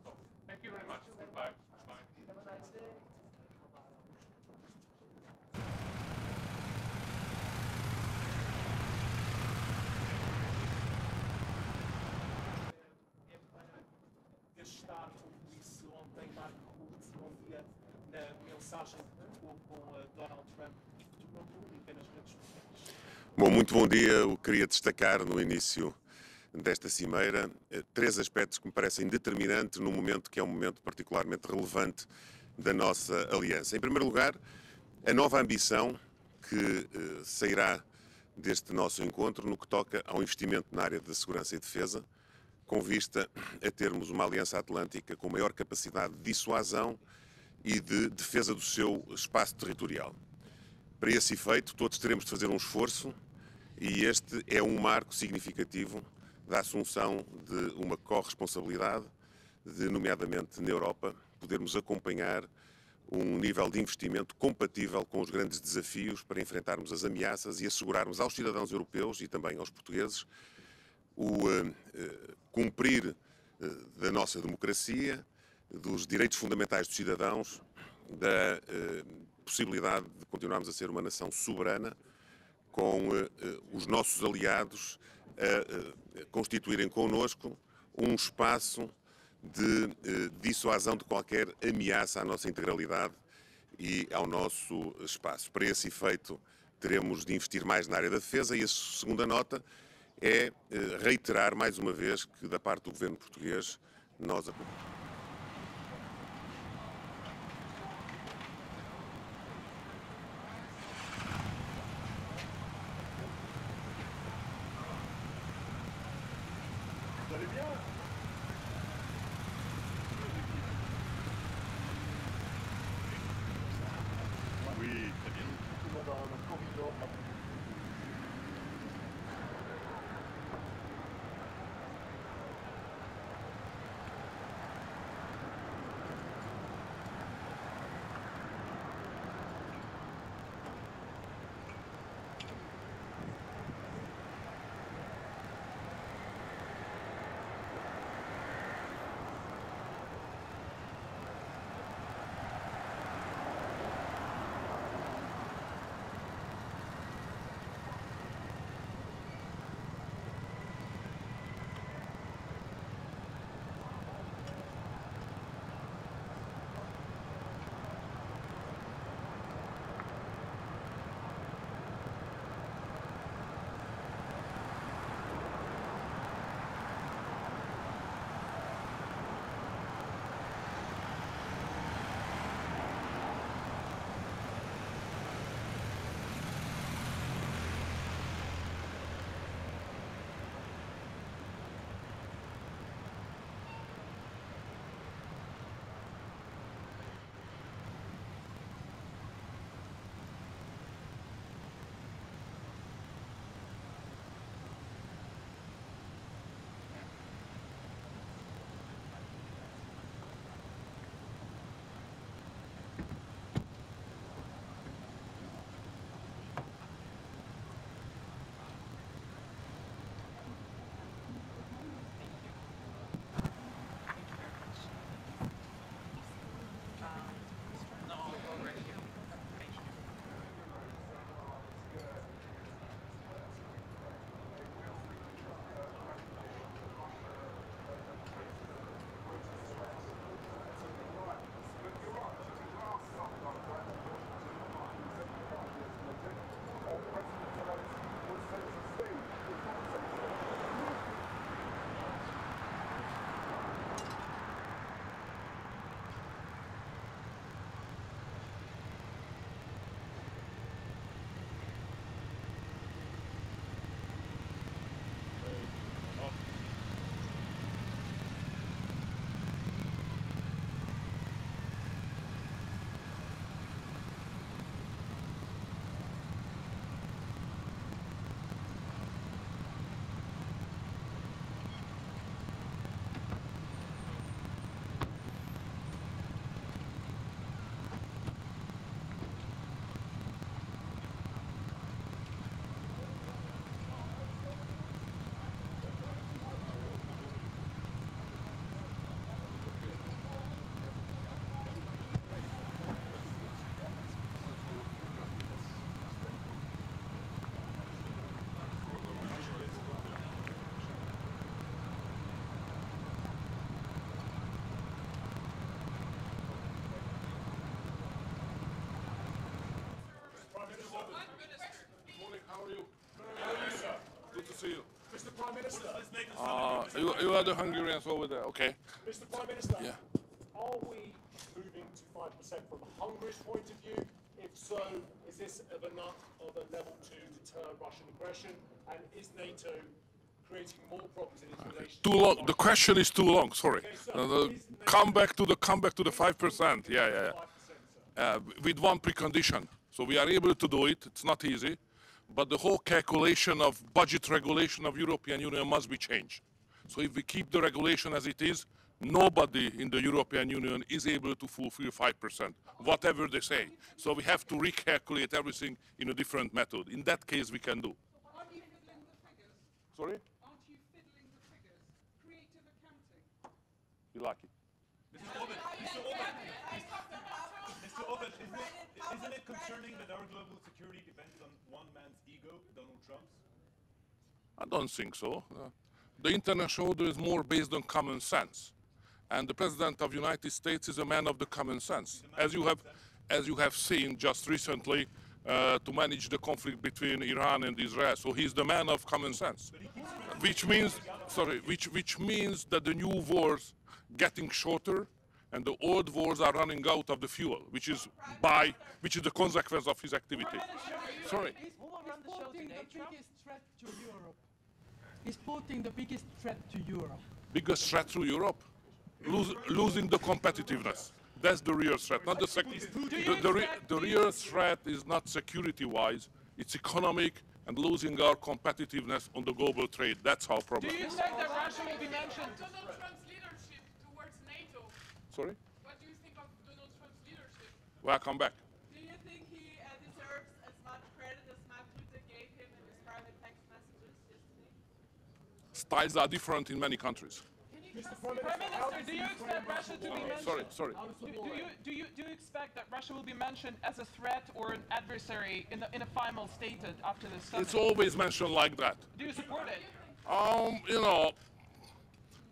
so, thank you very much. Goodbye. Bye. Have a nice day.
Bom, muito bom dia. Eu queria destacar no início desta cimeira 3 aspectos que me parecem determinantes num momento que é um momento particularmente relevante da nossa aliança. Em primeiro lugar, a nova ambição que sairá deste nosso encontro no que toca ao investimento na área da segurança e defesa, com vista a termos uma aliança atlântica com maior capacidade de dissuasão e de defesa do seu espaço territorial. Para esse efeito, todos teremos de fazer um esforço e este é um marco significativo da assunção de uma corresponsabilidade, nomeadamente na Europa, podermos acompanhar um nível de investimento compatível com os grandes desafios para enfrentarmos as ameaças e assegurarmos aos cidadãos europeus e também aos portugueses o cumprir da nossa democracia, dos direitos fundamentais dos cidadãos, da possibilidade de continuarmos a ser uma nação soberana, com os nossos aliados a constituírem connosco um espaço de dissuasão de qualquer ameaça à nossa integralidade e ao nosso espaço. Para esse efeito, teremos de investir mais na área da defesa e a segunda nota é reiterar mais uma vez que, da parte do governo português, nós apoiamos.
You are the Hungarians over there, okay.
Mr. Prime Minister,
Yeah.
are we moving to 5% from Hungary's point of view? If so, is this enough of a level to deter Russian aggression? And is NATO creating more problems in its relations?
Too long. The question is too long. Sorry.
Okay,
Come back to the 5%. Yeah. With one precondition. So we are able to do it. It's not easy, but the whole calculation of budget regulation of European Union must be changed. So if we keep the regulation as it is, nobody in the European Union is able to fulfill 5%, whatever they say. So we have to recalculate everything in a different method. In that case, we can do.
Aren't you fiddling the figures?
Sorry?
Aren't you fiddling the figures? Creative accounting.
You like it?
Mr. Orbán, isn't it concerning that our global security depends on one man's ego, Donald Trump's?
I don't think so. The international order is more based on common sense. And the President of the United States is a man of the common sense. As you have seen just recently, to manage the conflict between Iran and Israel. So he's the man of common sense. Which means that the new wars getting shorter and the old wars are running out of the fuel, which is the consequence of his activity. Sorry.
Is Putin the biggest threat to Europe?
Biggest threat to Europe? Losing the competitiveness. That's the real threat, not the real threat is not security-wise, it's economic and losing our competitiveness on the global trade. That's our problem.
Do you think that Russia will be mentioned?
Donald Trump's leadership towards NATO.
Sorry?
What do you think of Donald Trump's leadership?
Welcome back.
Do you think he deserves as much credit as Putin gave him in his private text messages yesterday?
Styles are different in many countries.
Prime Minister, do you expect Russia to be mentioned?
Sorry.
Do you expect that Russia will be mentioned as a threat or an adversary in a final statement after this summit?
It's always mentioned like that.
Do you support it?
You know,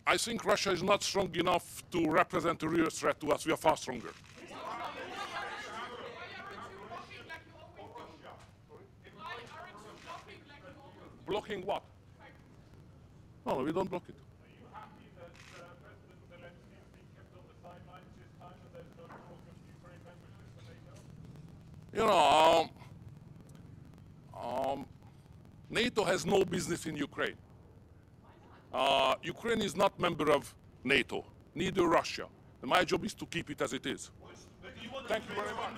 I think Russia is not strong enough to represent a real threat to us. We are far stronger. Blocking what? No, we don't block it. You know, NATO has no business in Ukraine. Ukraine is not member of NATO, neither Russia. And my job is to keep it as it is. Thank you very much.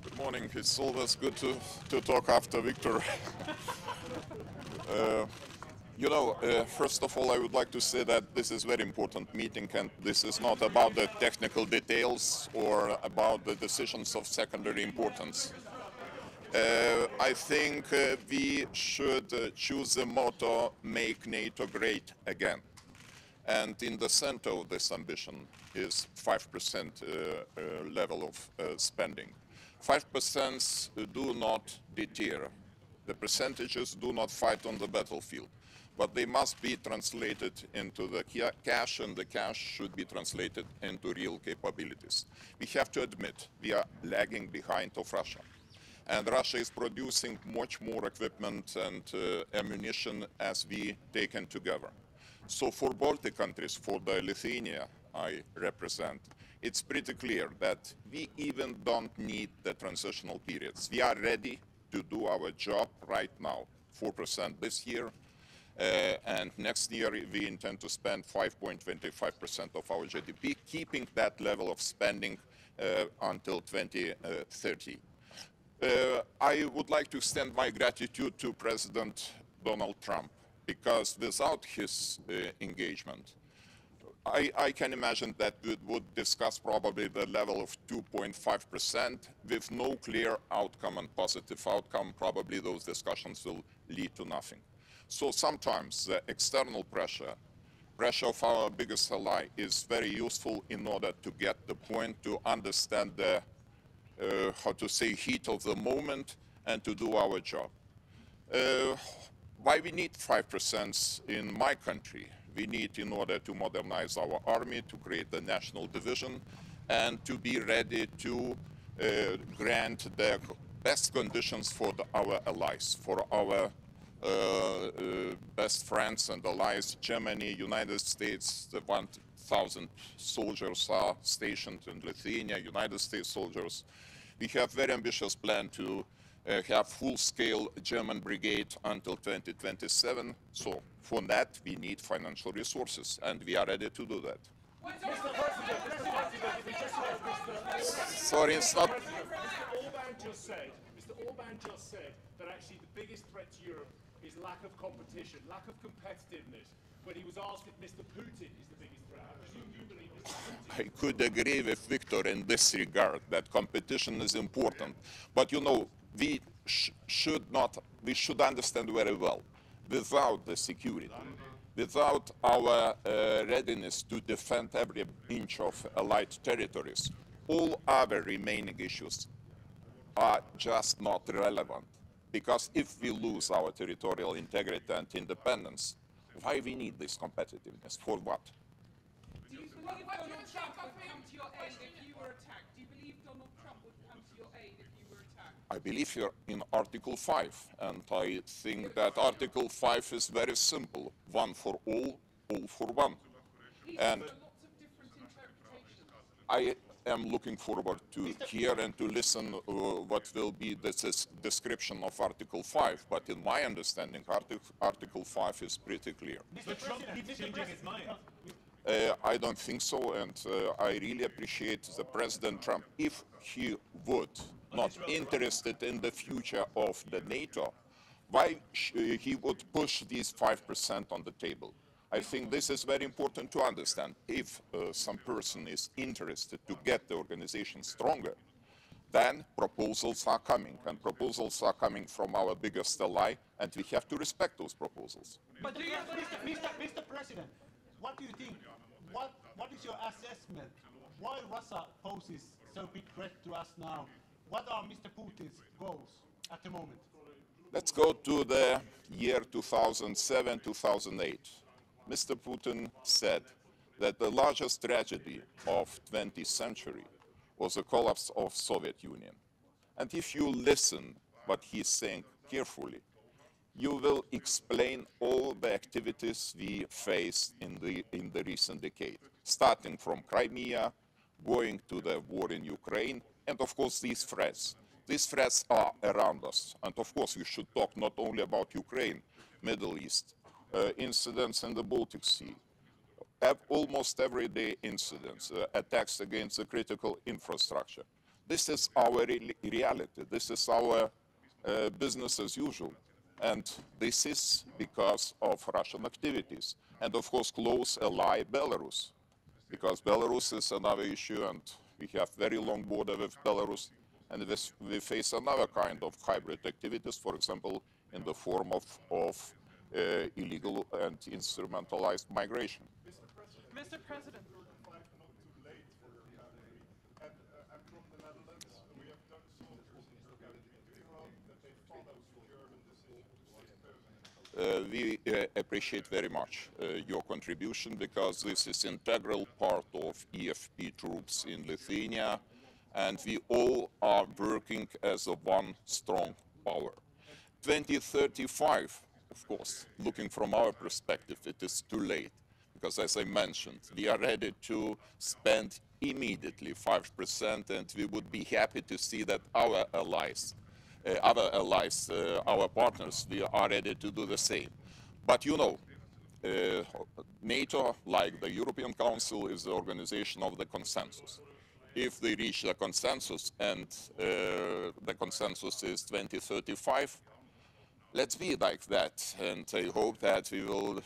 Good morning. It's always good to talk after Victor. You know, first of all, I would like to say that this is a very important meeting, and this is not about the technical details or about the decisions of secondary importance. I think we should choose the motto, make NATO great again. And in the center of this ambition is 5% level of spending. 5% do not deter. The percentages do not fight on the battlefield, but they must be translated into the cash, and the cash should be translated into real capabilities. We have to admit we are lagging behind of Russia. And Russia is producing much more equipment and ammunition as we taken together. So for Baltic countries, for the Lithuania I represent, it's pretty clear that we even don't need the transitional periods. We are ready to do our job right now, 4% this year, and next year we intend to spend 5.25% of our GDP, keeping that level of spending until 2030. I would like to extend my gratitude to President Donald Trump, because without his engagement, I can imagine that we would discuss probably the level of 2.5% with no clear outcome and positive outcome. Probably those discussions will lead to nothing. So sometimes the external pressure of our biggest ally is very useful in order to get the point, to understand the, heat of the moment and to do our job. Why we need 5% in my country? We need in order to modernize our army, to create the national division, and to be ready to grant the best conditions for our allies, for our best friends and allies, Germany, United States. The 1,000 soldiers are stationed in Lithuania, United States soldiers. We have very ambitious plan to have full-scale German brigade until 2027. So for that, we need financial resources, and we are ready to do that. Sorry, it's not.
Mr. Orban just said that actually the biggest threat to Europe is lack of competition, lack of competitiveness. When he was asked if Mr. Putin is the biggest threat, I presume you believe Mr. Putin.
I could agree with Victor in this regard, that competition is important. But you know, we should understand very well, without the security, without our readiness to defend every inch of allied territories, all other remaining issues are just not relevant. Because if we lose our territorial integrity and independence, why we need this competitiveness? For what?
Do you believe Donald Trump would come to your aid if you were attacked? Do you believe Donald Trump would come to your aid if you were attacked?
I believe here in Article 5, and I think that Article 5 is very simple. One for all for one. And I am looking forward to hear and to listen what will be the description of Article 5. But in my understanding, Article 5 is pretty clear.
Mr. Trump keeps changing his mind.
I don't think so, and I really appreciate the President Trump. If he would not interested in the future of the NATO, why he would push these 5% on the table? I think this is very important to understand. If some person is interested to get the organization stronger, then proposals are coming, and proposals are coming from our biggest ally, and we have to respect those proposals.
But Mr. President, what do you think? What is your assessment? Why Russia poses so big threat to us now? What are Mr. Putin's goals at the moment?
Let's go to the year 2007-2008. Mr. Putin said that the largest tragedy of 20th century was the collapse of Soviet Union. And if you listen what he's saying carefully, you will explain all the activities we faced in the recent decade, starting from Crimea, going to the war in Ukraine, and of course these threats. These threats are around us. And of course we should talk not only about Ukraine, Middle East, incidents in the Baltic Sea, almost everyday incidents, attacks against the critical infrastructure. This is our reality. This is our business as usual. And this is because of Russian activities. And of course, close ally Belarus. Because Belarus is another issue, and we have very long border with Belarus. And we face another kind of hybrid activities, for example, in the form of illegal and instrumentalized migration.
Mr. President.
We appreciate very much your contribution, because this is integral part of EFP troops in Lithuania, and we all are working as a one strong power. 2035, of course, looking from our perspective, it is too late, because as I mentioned, we are ready to spend immediately 5%, and we would be happy to see that our allies, our partners, we are ready to do the same. But you know, NATO, like the European Council, is the organization of the consensus. If they reach the consensus, and the consensus is 2035, let's be like that, and I hope that we will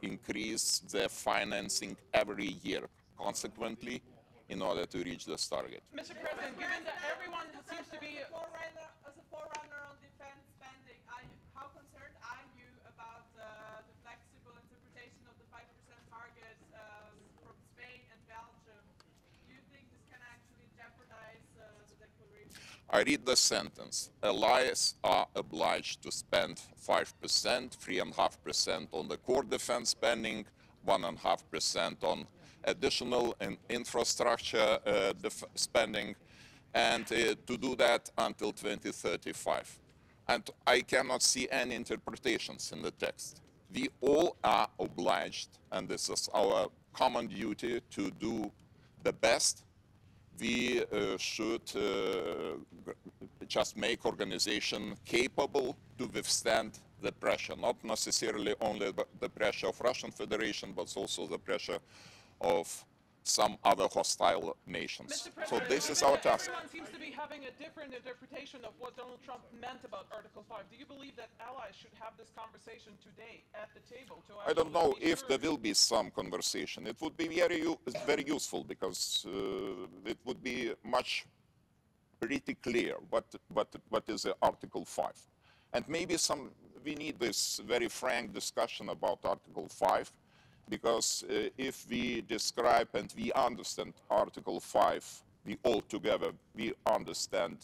increase the financing every year consequently in order to reach this target.
Mr. President, given that everyone seems to be
As a forerunner on defense spending, how concerned are you about the flexible interpretation of the 5% target from Spain and Belgium? Do you think this can actually jeopardize the declaration?
I read the sentence. Allies are obliged to spend 5%, 3.5% on the core defense spending, 1.5% on additional infrastructure spending, and to do that until 2035. And I cannot see any interpretations in the text. We all are obliged, and this is our common duty, to do the best. We should just make organization capable to withstand the pressure, not necessarily only the pressure of Russian Federation, but also the pressure of some other hostile nations. So this is our task.
Everyone seems to be having a different interpretation of what Donald Trump meant about Article 5. Do you believe that allies should have this conversation today at the table?
I don't know if there will be some conversation. It would be very useful, because it would be pretty clear what is Article 5. And maybe we need this very frank discussion about Article 5, because if we describe and we understand Article 5, we all together, we understand,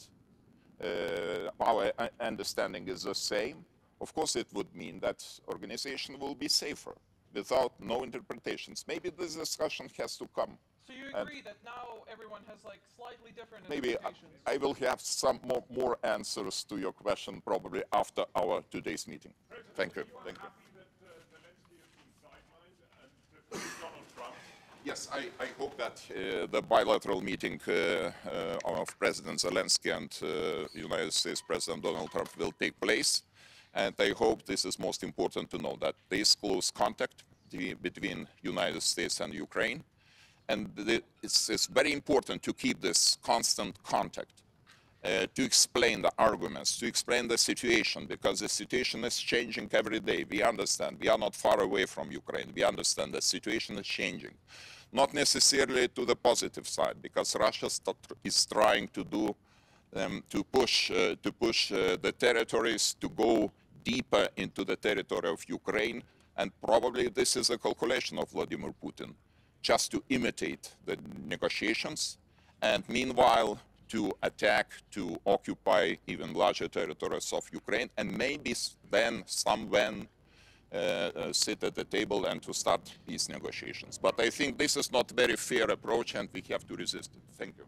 our understanding is the same, of course it would mean that organization will be safer without no interpretations. Maybe this discussion has to come.
So you agree that now everyone has like slightly different
maybe
interpretations?
I will have some more answers to your question probably after our today's meeting. Thank you. Thank you. Yes, I hope that the bilateral meeting of President Zelensky and United States President Donald Trump will take place. And I hope this is most important to know, that there is close contact between United States and Ukraine. And it's very important to keep this constant contact, to explain the arguments, to explain the situation, because the situation is changing every day. We understand. We are not far away from Ukraine. We understand the situation is changing. Not necessarily to the positive side, because Russia is trying to do to push the territories to go deeper into the territory of Ukraine, and probably this is a calculation of Vladimir Putin, just to imitate the negotiations, and meanwhile to attack, to occupy even larger territories of Ukraine, and maybe then sit at the table and to start peace negotiations. But I think this is not a very fair approach, and we have to resist it. Thank you.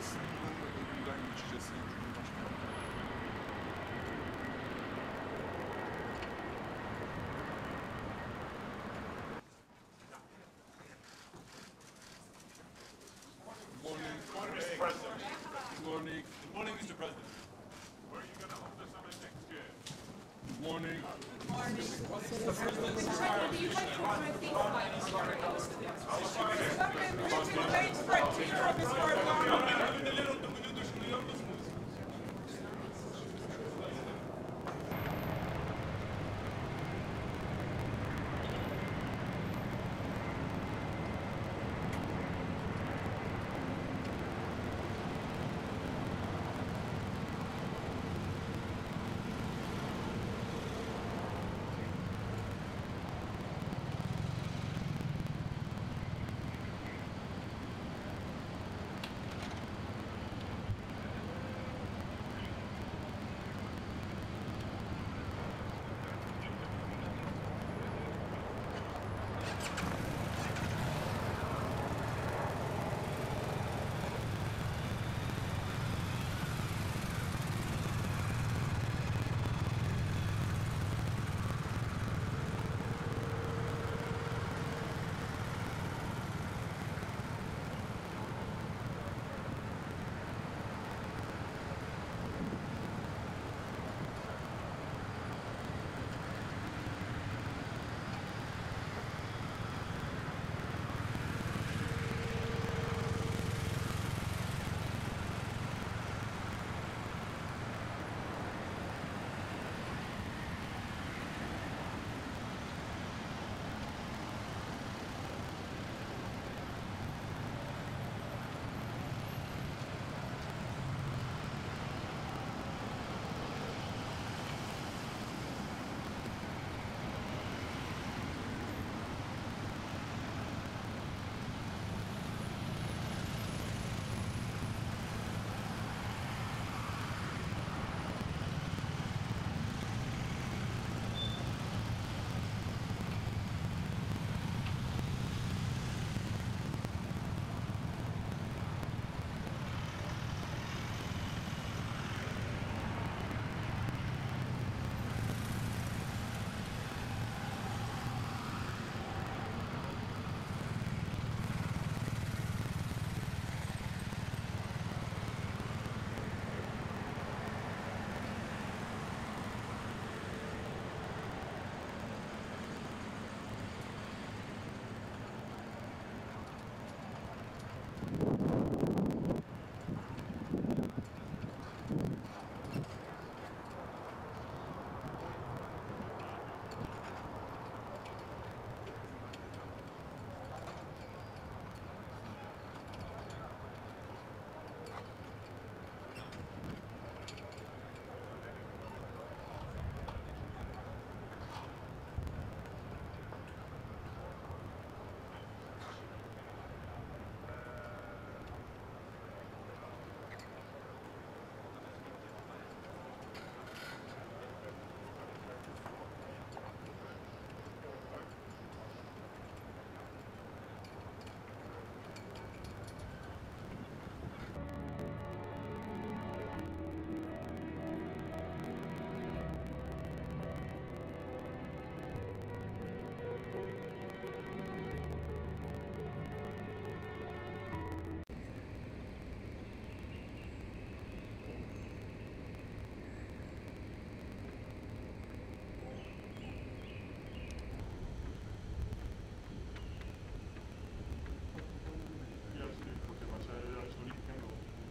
Good morning, Mr. President. Where are you going to hold the summit next year? Good morning. Good morning. The President's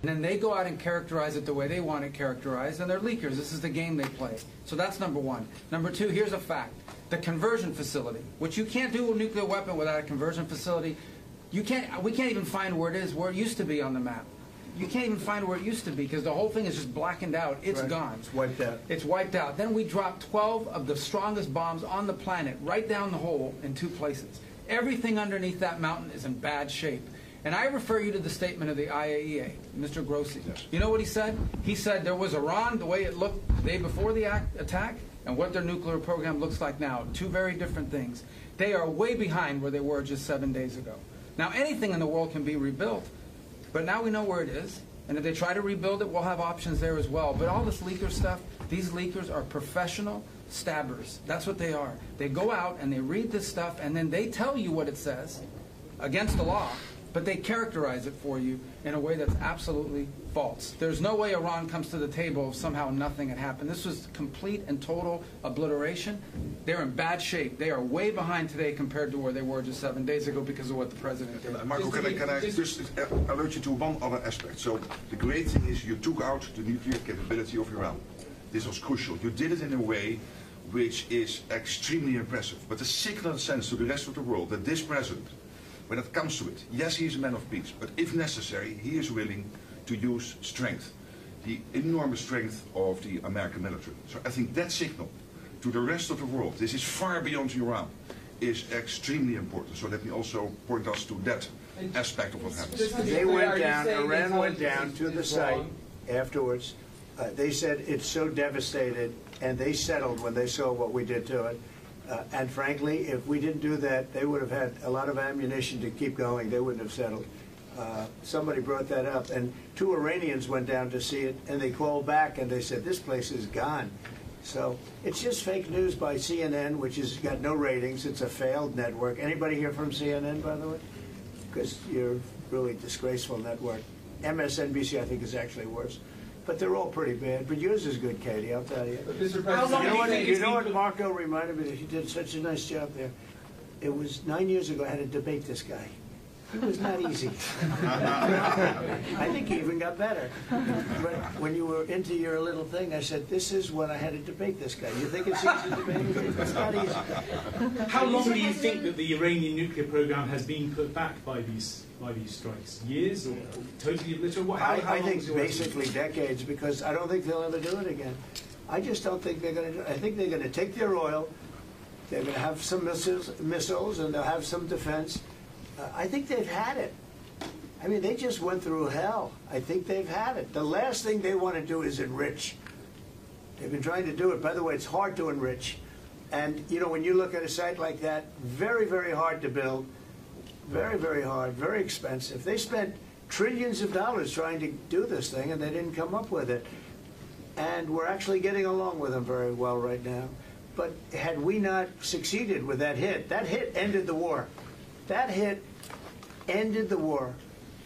And then they go out and characterize it the way they want it characterized, and they're leakers. This is the game they play. So that's number one. Number two, here's a fact. The conversion facility, which you can't do a nuclear weapon without a conversion facility. We can't even find where it is, where it used to be on the map. You can't even find where it used to be because the whole thing is just blackened out. It's gone.
It's wiped out.
It's wiped out. Then we dropped 12 of the strongest bombs on the planet right down the hole in 2 places. Everything underneath that mountain is in bad shape. And I refer you to the statement of the IAEA, Mr. Grossi. Yes. You know what he said? He said there was Iran, the way it looked the day before the attack, and what their nuclear program looks like now. 2 very different things. They are way behind where they were just 7 days ago. Now, anything in the world can be rebuilt, but now we know where it is. And if they try to rebuild it, we'll have options there as well. But all this leaker stuff, these leakers are professional stabbers. That's what they are. They go out and they read this stuff, and then they tell you what it says against the law, but they characterize it for you in a way that's absolutely false. There's no way Iran comes to the table if somehow nothing had happened. This was complete and total obliteration. They're in bad shape. They are way behind today compared to where they were just 7 days ago because of what the president did.
Marco, can I just alert you to one other aspect? So the great thing is you took out the nuclear capability of Iran. This was crucial. You did it in a way which is extremely impressive. But the signal sends to the rest of the world that this president, when it comes to it, yes, he is a man of peace, but if necessary, he is willing to use strength, the enormous strength of the American military. So I think that signal to the rest of the world, this is far beyond Iran, is extremely important. So let me also point us to that aspect of what happens.
They went down, Iran went down to the site afterwards. They said it's so devastated, and they settled when they saw what we did to it. And frankly, if we didn't do that, they would have had a lot of ammunition to keep going. They wouldn't have settled. Somebody brought that up, and 2 Iranians went down to see it, and they called back, and they said, this place is gone. So it's just fake news by CNN, which has got no ratings. It's a failed network. Anybody here from CNN, by the way? Because you're really disgraceful network. MSNBC, I think, is actually worse. But they're all pretty bad. But yours is good, Katie, I'll tell you. You know what Marco reminded me that he did such a nice job there? It was 9 years ago I had to debate this guy. It was not easy. I think he even got better. But when you were into your little thing, I said, this is when I had to debate this guy. You think it's easy to debate him? It's not easy.
How long do you think that the Iranian nuclear program has been put back by these strikes? Years or totally obliterated?
I think basically decades, because I don't think they'll ever do it again. I just don't think they're going to do it. I think they're going to take their oil, they're going to have some missiles, and they'll have some defense. I think they've had it. I mean, they just went through hell. I think they've had it. The last thing they want to do is enrich. They've been trying to do it. By the way, it's hard to enrich. And, you know, when you look at a site like that, very, very hard to build. Very, very hard, very expensive. They spent trillions of dollars trying to do this thing, and they didn't come up with it. And we're actually getting along with them very well right now. But had we not succeeded with that hit ended the war. That hit ended the war.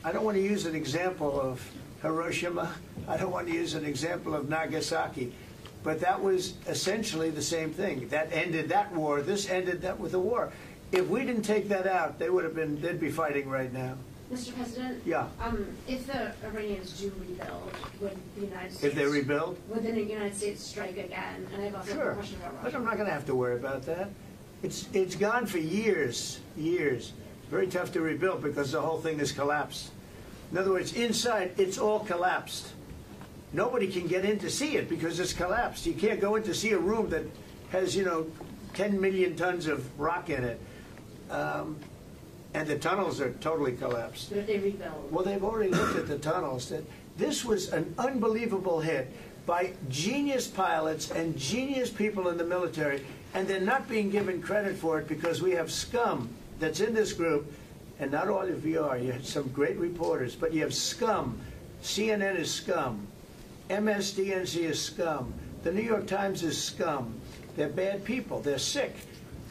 I don't want to use an example of Hiroshima. I don't want to use an example of Nagasaki. But that was essentially the same thing. That ended that war. This ended that with the war. If we didn't take that out, they'd be fighting right now.
Mr. President?
Yeah.
If the Iranians do rebuild, would the United States...
If they rebuild?
Would the United States strike again? And I have also a question about Russia.
But I'm not going to have to worry about that. It's gone for years, years. Very tough to rebuild because the whole thing has collapsed. In other words, inside, it's all collapsed. Nobody can get in to see it because it's collapsed. You can't go in to see a room that has, 10 million tons of rock in it. And the tunnels are totally collapsed.
But if they rebuild?
Well, they've already looked at the tunnels. This was an unbelievable hit by genius pilots and genius people in the military, and they're not being given credit for it because we have scum that's in this group, and not all of you are. You have some great reporters, but you have scum. CNN is scum. MSDNC is scum. The New York Times is scum. They're bad people. They're sick.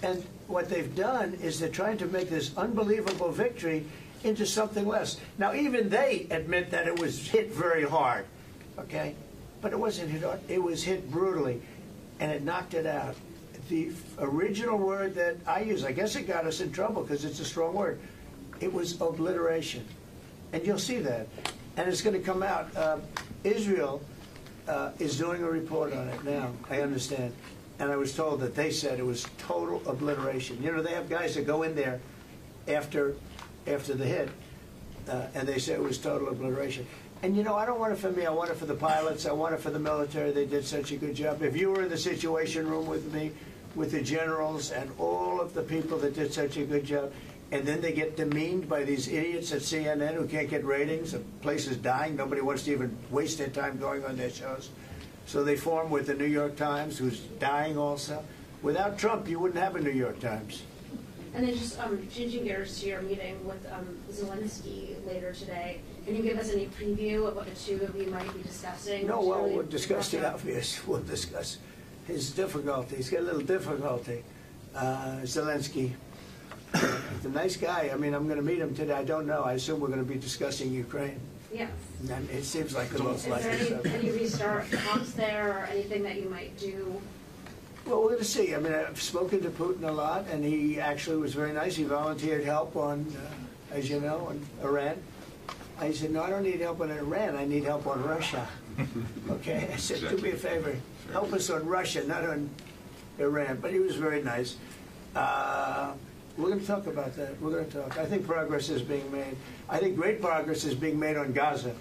And what they've done is they're trying to make this unbelievable victory into something less. Now, even they admit that it was hit very hard, okay? But it wasn't hit hard. It was hit brutally, and it knocked it out. The original word that I use, I guess it got us in trouble because it's a strong word. It was obliteration. And you'll see that. And it's going to come out. Israel is doing a report on it now, I understand. And I was told that they said it was total obliteration. They have guys that go in there after the hit, and they say it was total obliteration. And, I don't want it for me. I want it for the pilots. I want it for the military. They did such a good job. If you were in the Situation Room with me, with the generals and all of the people that did such a good job, and then they get demeaned by these idiots at CNN who can't get ratings, the place is dying, nobody wants to even waste their time going on their shows. So they form with the New York Times, who's dying also. Without Trump, you wouldn't have a New York Times.
And then just changing gears to your meeting with Zelensky later today, Can you give us any preview of what the two of you might be discussing?
No, well, we'll discuss the obvious. We'll discuss his difficulty. He's got a little difficulty. Zelensky, he's a nice guy. I mean, I'm going to meet him today. I don't know. I assume we're going to be discussing Ukraine.
Yes.
And it seems like the most
Is
likely.
there any restart talks there or anything that you might do?
Well, we're going to see. I mean, I've spoken to Putin a lot, and he actually was very nice. He volunteered help on, as you know, on Iran. I said, no, I don't need help on Iran. I need help on Russia. Okay? I said, do me a favor. Help us on Russia, not on Iran. But he was very nice. We're going to talk about that. We're going to talk. I think progress is being made. I think great progress is being made on Gaza.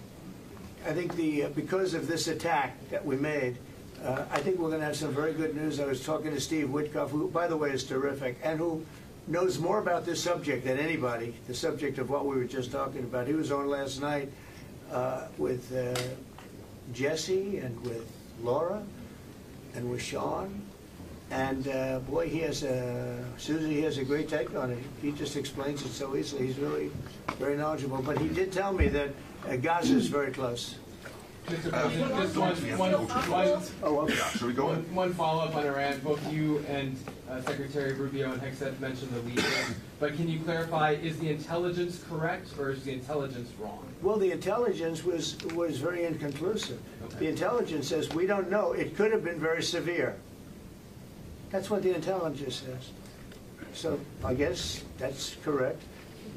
I think because of this attack that we made, I think we're going to have some very good news. I was talking to Steve Witkoff, who, by the way, is terrific, and who knows more about this subject than anybody, the subject of what we were just talking about. He was on last night with Jesse and with Laura and with Sean. And boy, Susie has a great take on it. He just explains it so easily. He's really very knowledgeable. But he did tell me that Gaza is very close.
Mr. President, just one follow-up on Iran. Both you and Secretary Rubio and Hexet mentioned the leaders. But can you clarify, is the intelligence correct or is the intelligence wrong?
Well, the intelligence was very inconclusive. Okay. The intelligence says, we don't know. It could have been very severe. That's what the intelligence says. So I guess that's correct.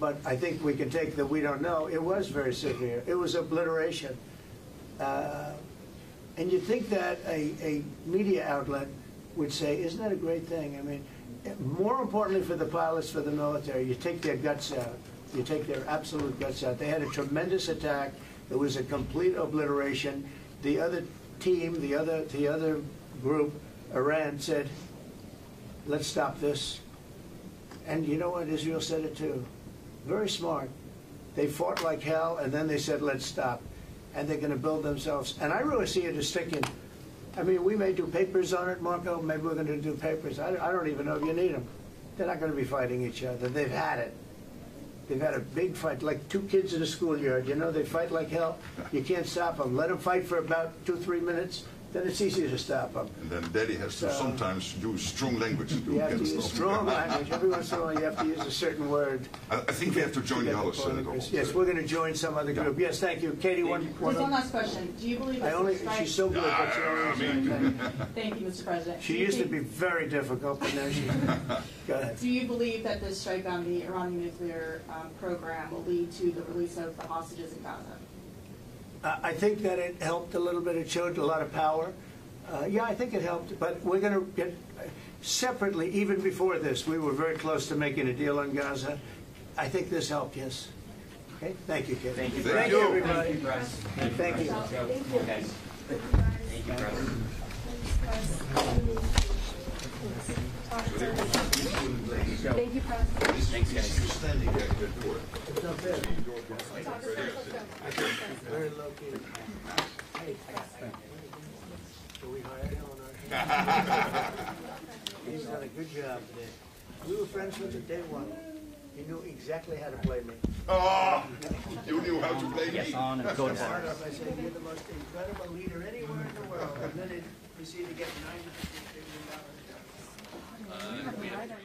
But I think we can take that we don't know. It was very severe. It was obliteration. And you'd think that a media outlet would say, isn't that a great thing? I mean, more importantly for the pilots, for the military, you take their guts out. You take their absolute guts out. They had a tremendous attack. It was a complete obliteration. The other team, the other group, Iran, said, let's stop this. And you know what? Israel said it too. Very smart. They fought like hell, and then they said, let's stop. And they're going to build themselves. And I really see it as sticking. I mean, we may do papers on it, Marco. Maybe we're going to do papers. I don't even know if you need them. They're not going to be fighting each other. They've had it. They've had a big fight, like two kids in a schoolyard. You know, they fight like hell. You can't stop them. Let them fight for about 2-3 minutes. Then it's easy to stop them.
And then Daddy has to sometimes use strong language to
You have to use strong language. Every once in a while you have to use a certain word.
I think we have to join the others.
Yes, we're going to join some other group. Yes, thank you. Katie, one
last question. Do you believe
she's so good at
Thank you, Mr. President.
She used to be very difficult, but now she's... Go ahead.
Do you believe that this strike on the Iranian nuclear program will lead to the release of the hostages in Gaza?
I think that it helped a little bit. It showed a lot of power. Yeah, I think it helped. But we're going to get separately, even before this, we were very close to making a deal on Gaza. I think this helped, yes. Okay? Thank you, Kate.
Thank you,
Thank you, everybody.
Thank you, Press.
Thank you.
Thank you, Press.
Thank you, President.
Thanks, guys.
Standing there at the door.
It's not bad. Very low key. Hey, can we hire him on our He's done a good job there. We were friends from the day one. He knew exactly how to play me.
Oh, you knew how to play me.
Yes, on and go to
I said, you're the most incredible leader anywhere in the world. And then you see to get $950 million.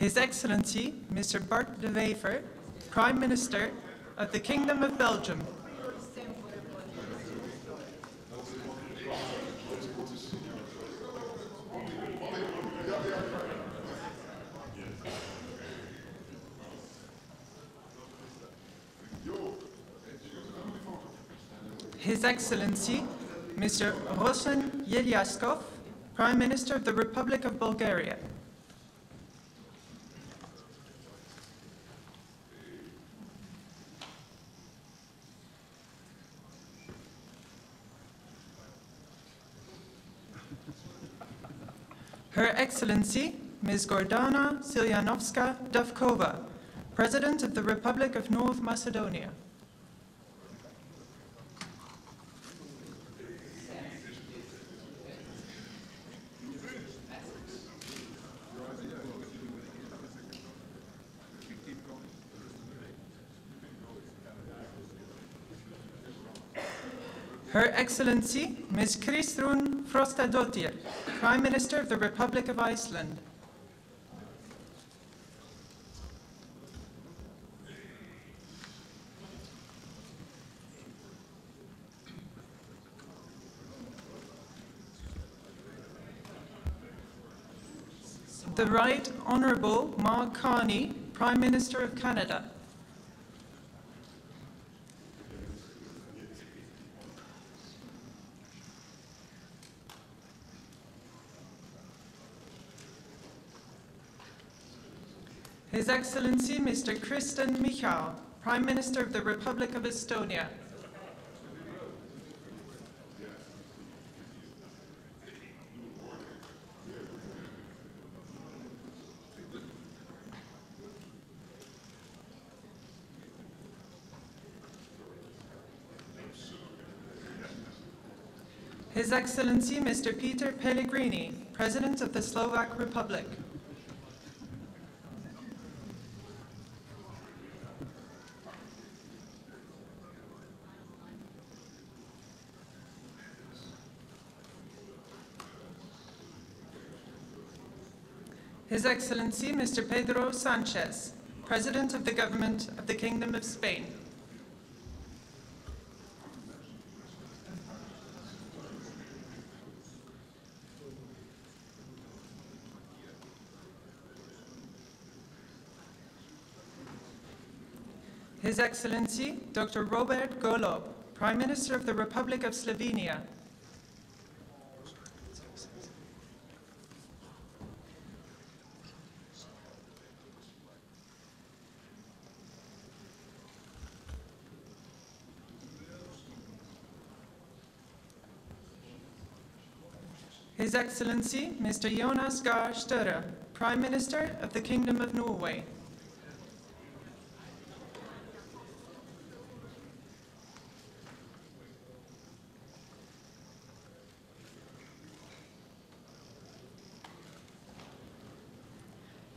His Excellency, Mr. Bart de Wever, Prime Minister of the Kingdom of Belgium. His Excellency, Mr. Rosen Yeliaskov, Prime Minister of the Republic of Bulgaria. Her Excellency, Ms. Gordana Silyanovska-Dovkova, President of the Republic of North Macedonia. Her Excellency, Ms. Kristrún Frostadóttir, Prime Minister of the Republic of Iceland. The Right Honourable Mark Carney, Prime Minister of Canada. His Excellency Mr. Kristen Michal, Prime Minister of the Republic of Estonia. His Excellency Mr. Peter Pellegrini, President of the Slovak Republic. His Excellency Mr. Pedro Sanchez, President of the Government of the Kingdom of Spain. His Excellency Dr. Robert Golob, Prime Minister of the Republic of Slovenia. His Excellency Mr. Jonas Gahr Støre, Prime Minister of the Kingdom of Norway.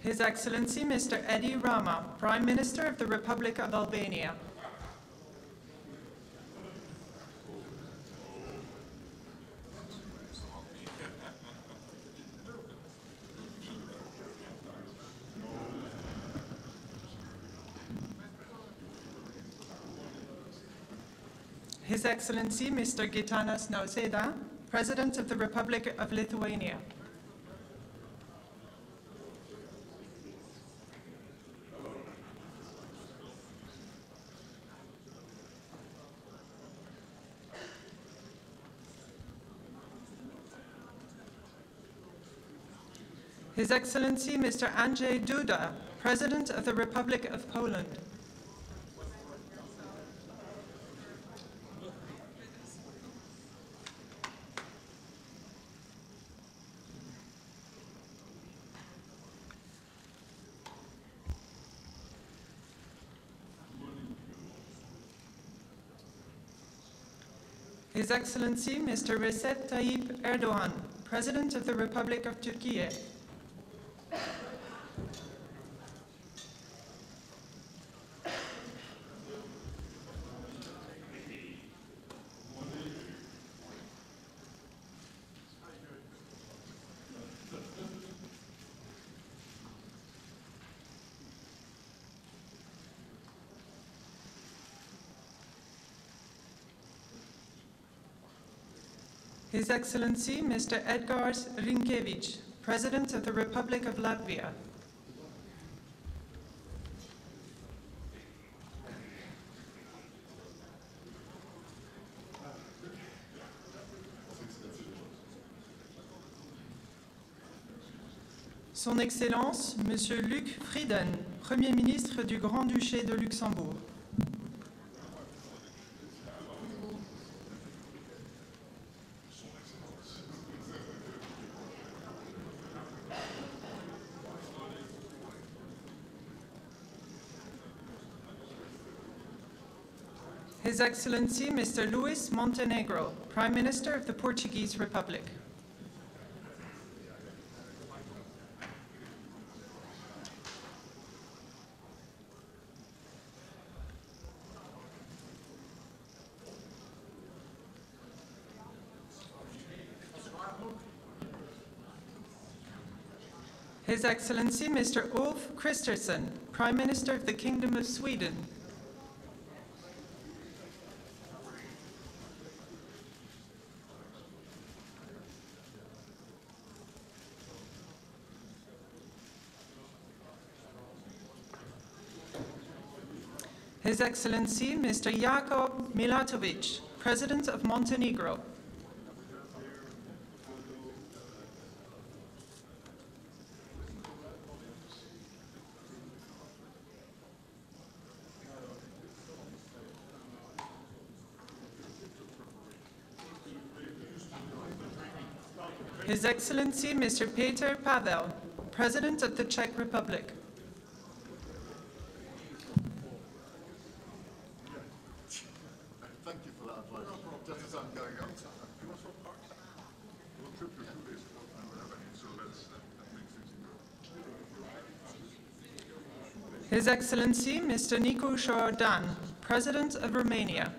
His Excellency Mr. Edi Rama, Prime Minister of the Republic of Albania. His Excellency Mr. Gitanas Nausėda, President of the Republic of Lithuania. His Excellency Mr. Andrzej Duda, President of the Republic of Poland. His Excellency Mr. Recep Tayyip Erdogan, President of the Republic of Turkey. His Excellency Mr. Edgars Rinkēvičs, President of the Republic of Latvia. Son Excellence, Monsieur Luc Frieden, Premier ministre du Grand-Duché de Luxembourg. His Excellency Mr. Luis Montenegro, Prime Minister of the Portuguese Republic. His Excellency Mr. Ulf Kristersson, Prime Minister of the Kingdom of Sweden. His Excellency Mr. Jakub Milatovic, President of Montenegro. His Excellency Mr. Petr Pavel, President of the Czech Republic.
Thank you for that advice. Just as I'm going up. We'll trip you through this and whatever, so that makes things go.
His Excellency Mr. Nicu Șordan, President of Romania.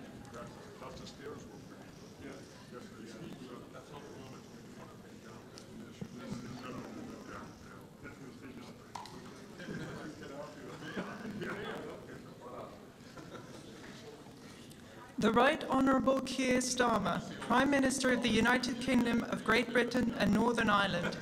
The Right Honourable Keir Starmer, Prime Minister of the United Kingdom of Great Britain and Northern Ireland.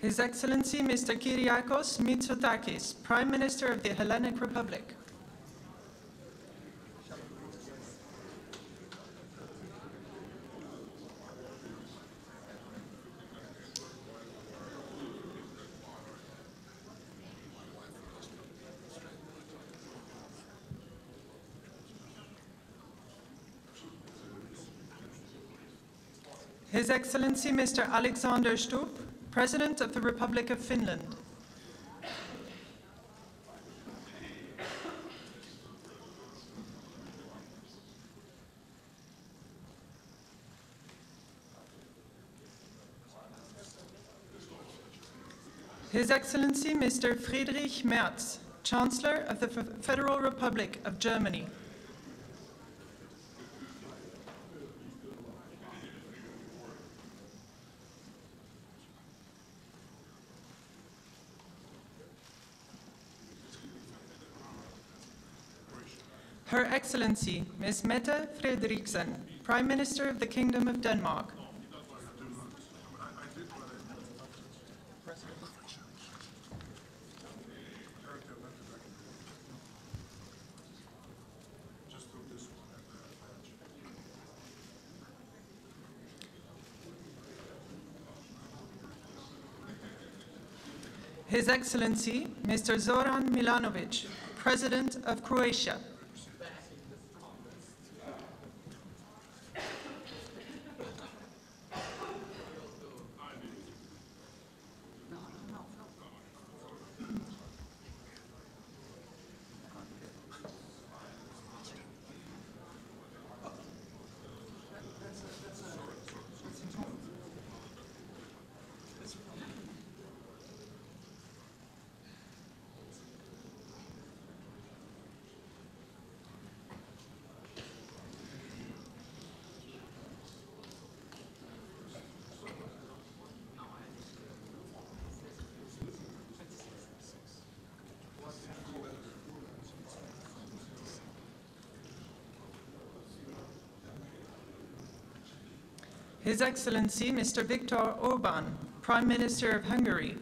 His Excellency Mr. Kyriakos Mitsotakis, Prime Minister of the Hellenic Republic. His Excellency Mr. Alexander Stubb, President of the Republic of Finland. His Excellency Mr. Friedrich Merz, Chancellor of the Federal Republic of Germany. Her Excellency, Ms. Mette Frederiksen, Prime Minister of the Kingdom of Denmark. His Excellency, Mr. Zoran Milanovic, President of Croatia. His Excellency Mr. Viktor Orbán, Prime Minister of Hungary.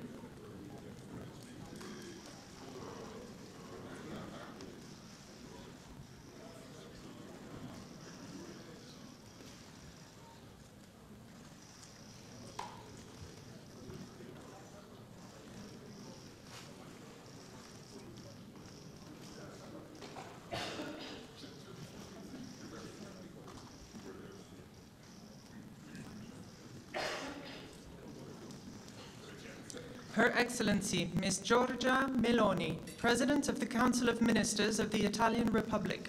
Her Excellency, Ms. Giorgia Meloni, President of the Council of Ministers of the Italian Republic.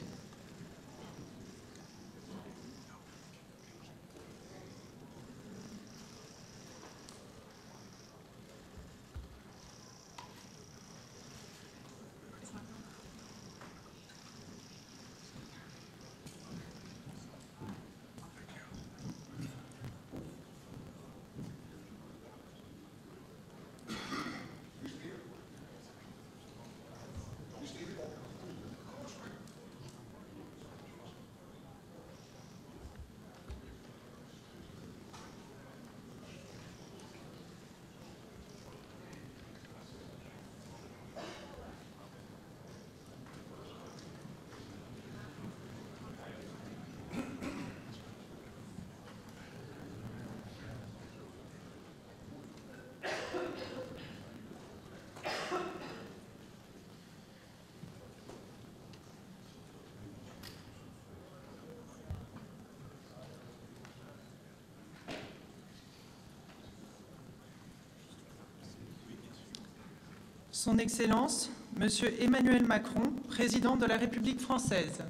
Son Excellence, Monsieur Emmanuel Macron, Président de la République française.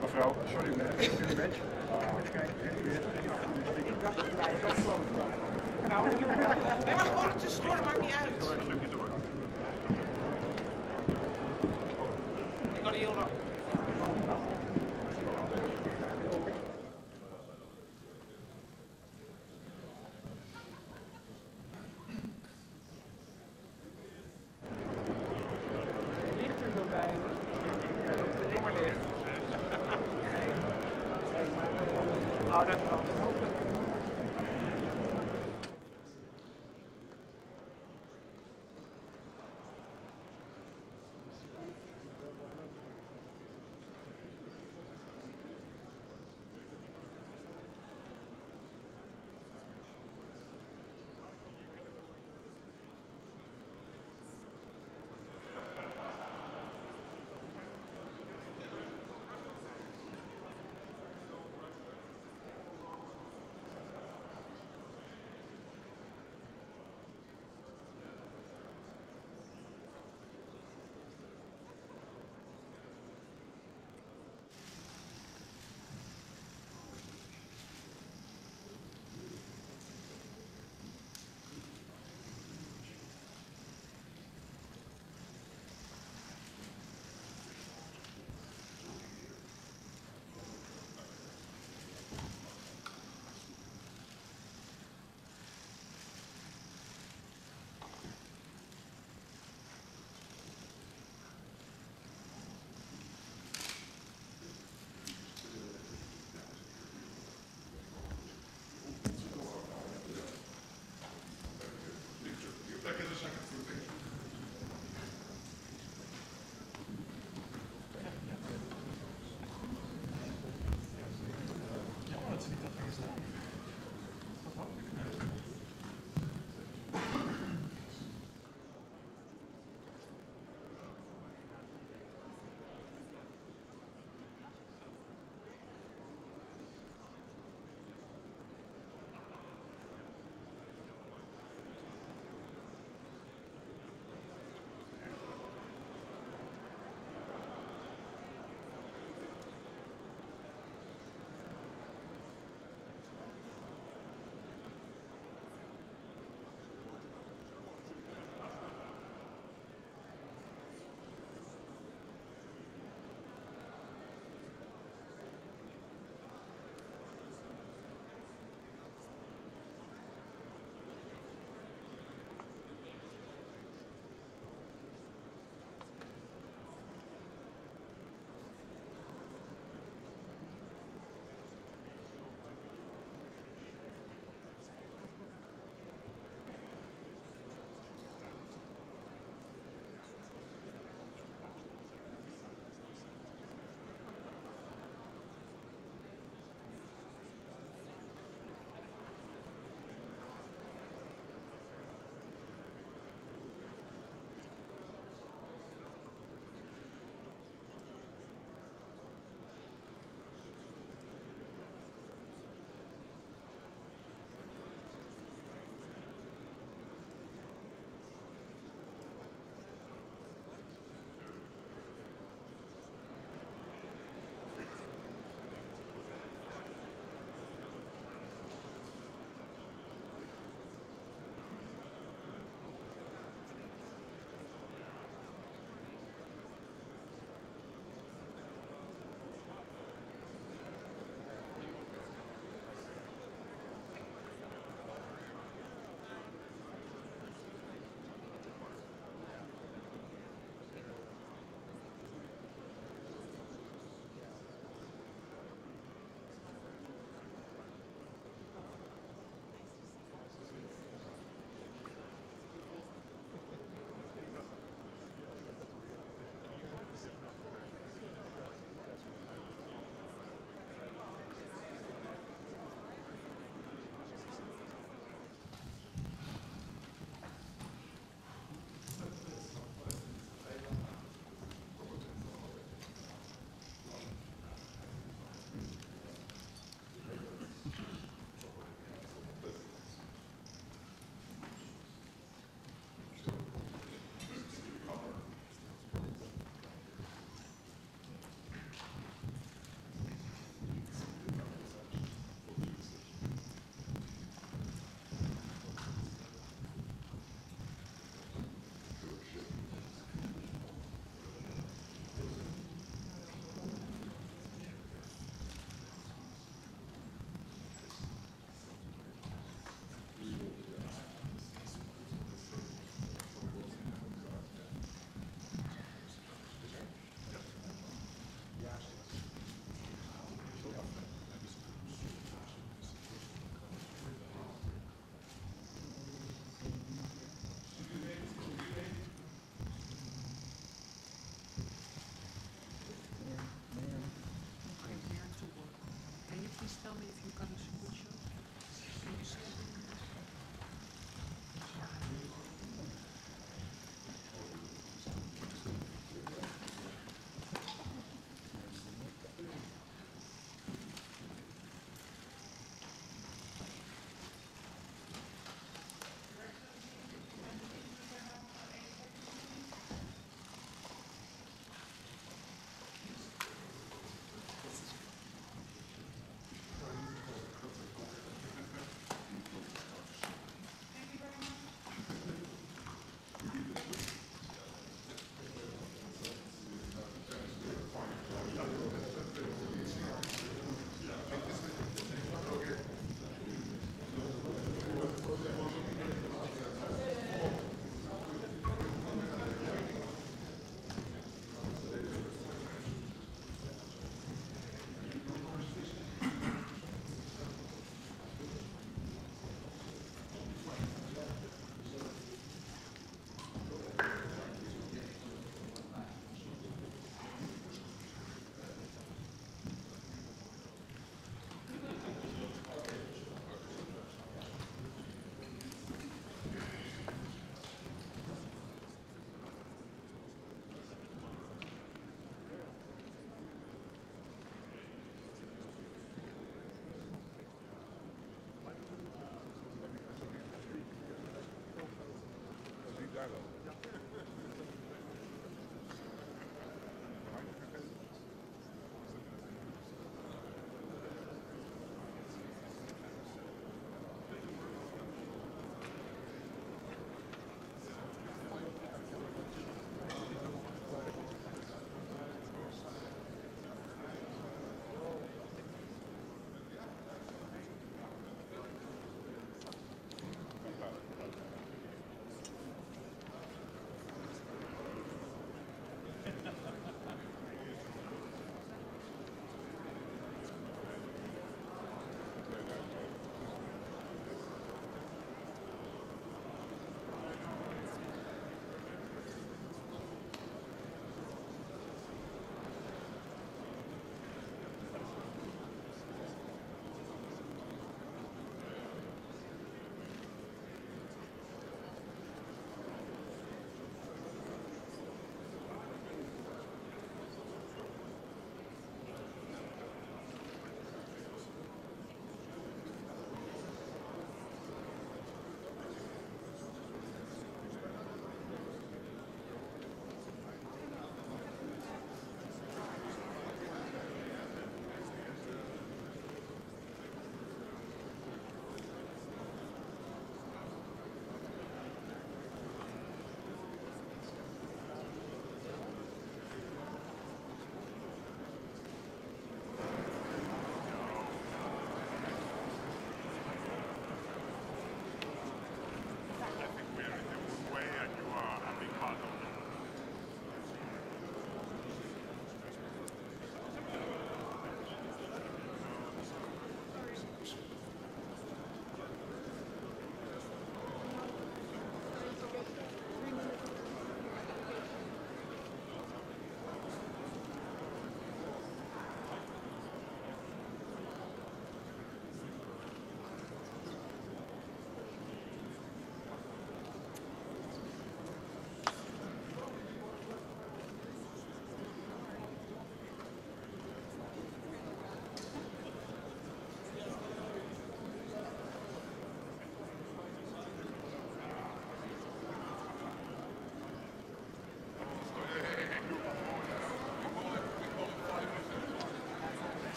Mevrouw, sorry, even een badge.
Nee, maar gewoon tussendoor, dat maakt niet uit. Ik kan niet heel lang.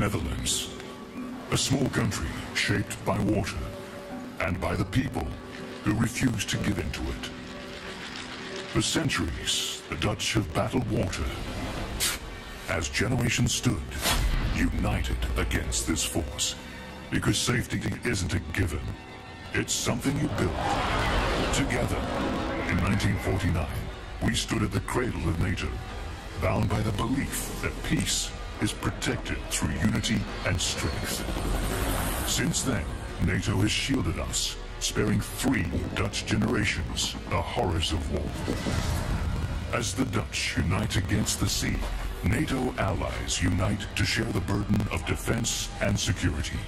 Netherlands, a small country shaped by water and by the people who refuse to give in to it. For centuries, the Dutch have battled water. As generations stood, united against this force, because safety isn't a given, it's something you build. Together, in 1949, we stood at the cradle of NATO, bound by the belief that peace is protected through unity and strength. Since then, NATO has shielded us, sparing 3 Dutch generations the horrors of war. As the Dutch unite against the sea, NATO allies unite to share the burden of defense and security.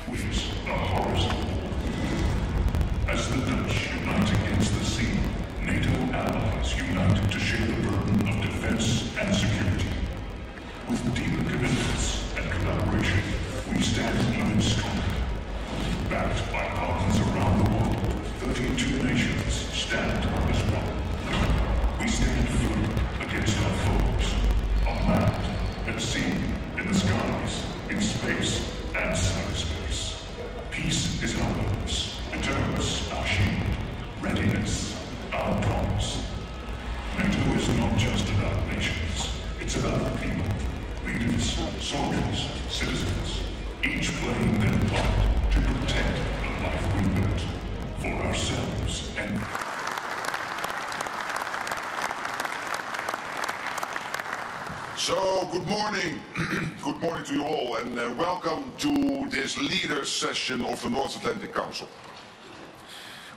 With the horrors of war. As the Dutch unite against the sea, NATO allies unite to share the burden of defense and security. With deeper commitments and collaboration, we stand even stronger. Backed by partners around the world, 32 nations stand as one. We stand firm against our foes, on land, at sea, in the skies, in space, and cyberspace. Peace is our purpose, deterrence our shield, readiness our promise. NATO is not just about nations, it's about people, leaders, soldiers, citizens, each playing their part to protect the life we built for ourselves and...
So, good morning. Good morning to you all, and welcome to this leaders session of the North Atlantic Council.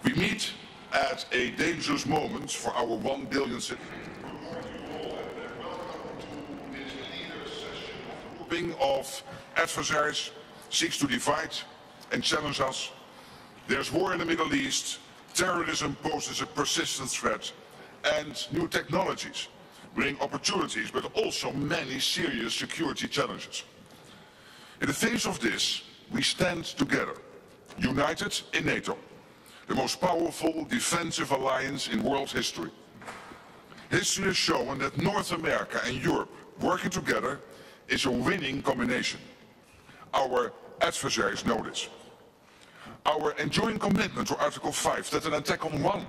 We meet at a dangerous moment for our 1 billion citizens. Good morning to you all, and welcome to this leaders session of the grouping of adversaries seeks to divide and challenge us. There's war in the Middle East, terrorism poses a persistent threat, and new technologies bring opportunities, but also many serious security challenges. In the face of this, we stand together, united in NATO, the most powerful defensive alliance in world history. History has shown that North America and Europe working together is a winning combination. Our adversaries know this. Our enduring commitment to Article 5, that an attack on one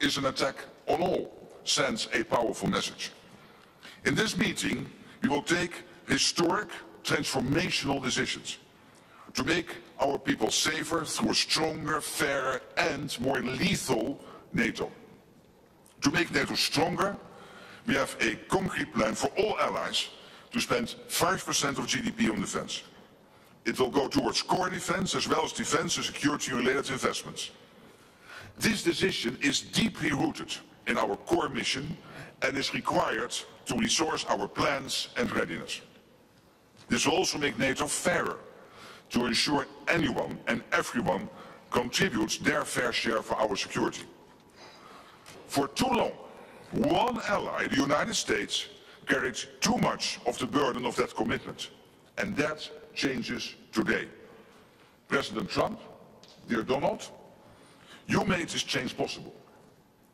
is an attack on all, sends a powerful message. In this meeting, we will take historic, transformational decisions to make our people safer through a stronger, fairer, and more lethal NATO. To make NATO stronger, we have a concrete plan for all allies to spend 5% of GDP on defense. It will go towards core defense as well as defense and security-related investments. This decision is deeply rooted in our core mission and is required to resource our plans and readiness. This will also make NATO fairer, to ensure anyone and everyone contributes their fair share for our security. For too long, one ally, the United States, carried too much of the burden of that commitment, and that changes today. President Trump, dear Donald, you made this change possible.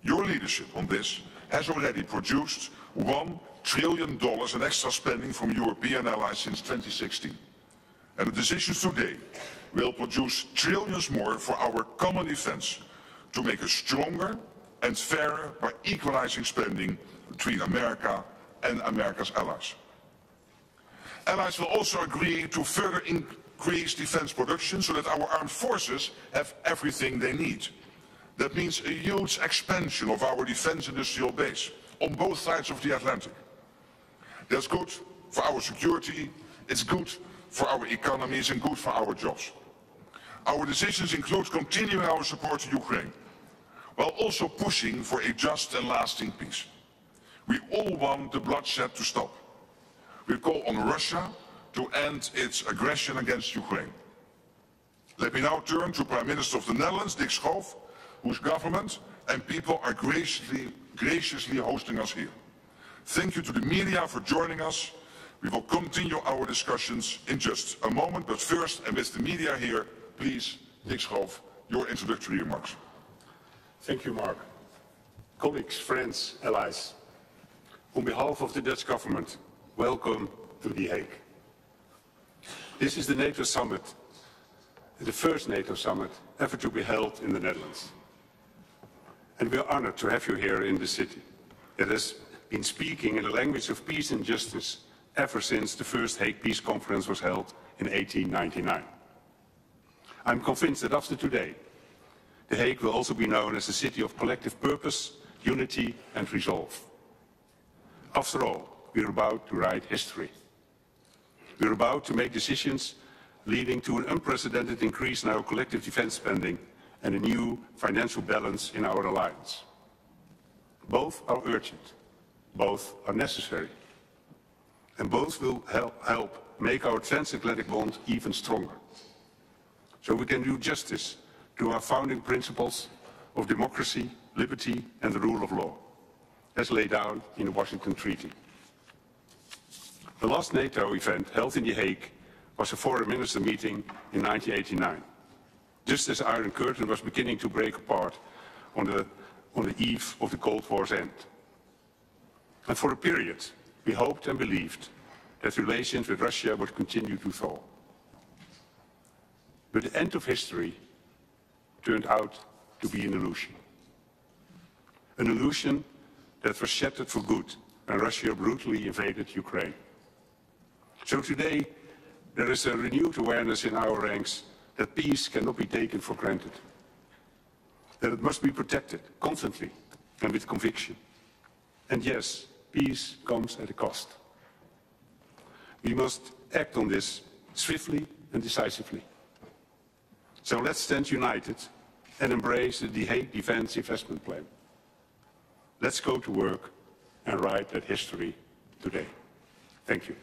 Your leadership on this has already produced $1 trillion in extra spending from European allies since 2016. And the decisions today will produce trillions more for our common defense to make us stronger and fairer by equalizing spending between America and America's allies. Allies will also agree to further increase defense production so that our armed forces have everything they need. That means a huge expansion of our defense industrial base on both sides of the Atlantic. That's good for our security, it's good for our economies and good for our jobs. Our decisions include continuing our support to Ukraine, while also pushing for a just and lasting peace. We all want the bloodshed to stop. We call on Russia to end its aggression against Ukraine. Let me now turn to Prime Minister of the Netherlands, Dick Schoof, whose government and people are graciously hosting us here. Thank you to the media for joining us. We will continue our discussions in just a moment, but first, and with the media here, please, Dick Schoof, your introductory remarks.
Thank you, Mark. Colleagues, friends, allies, on behalf of the Dutch government, welcome to The Hague.
This is the NATO summit, the first NATO summit ever to be held in the Netherlands. And we are honored to have you here in the city that has been speaking in the language of peace and justice ever since the first Hague Peace Conference was held in 1899. I'm convinced that after today, The Hague will also be known as a city of collective purpose, unity and resolve. After all, we're about to write history. We're about to make decisions leading to an unprecedented increase in our collective defense spending and a new financial balance in our alliance. Both are urgent, both are necessary, and both will help make our transatlantic bond even stronger, so we can do justice to our founding principles of democracy, liberty and the rule of law, as laid down in the Washington Treaty. The last NATO event held in The Hague was a foreign minister meeting in 1989, just as the Iron Curtain was beginning to break apart on the eve of the Cold War's end. And for a period, we hoped and believed that relations with Russia would continue to thaw. But the end of history turned out to be an illusion. An illusion that was shattered for good when Russia brutally invaded Ukraine. So today, there is a renewed awareness in our ranks that peace cannot be taken for granted, that it must be protected constantly and with conviction. And yes, peace comes at a cost. We must act on this swiftly and decisively. So let's stand united and embrace the Hague Defense Investment Plan. Let's go to work and write that history today. Thank you.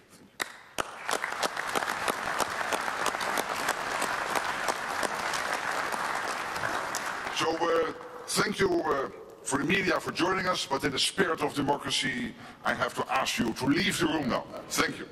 So thank you for the media for joining us, but in the spirit of democracy, I have to ask you to leave the room now. Thank you.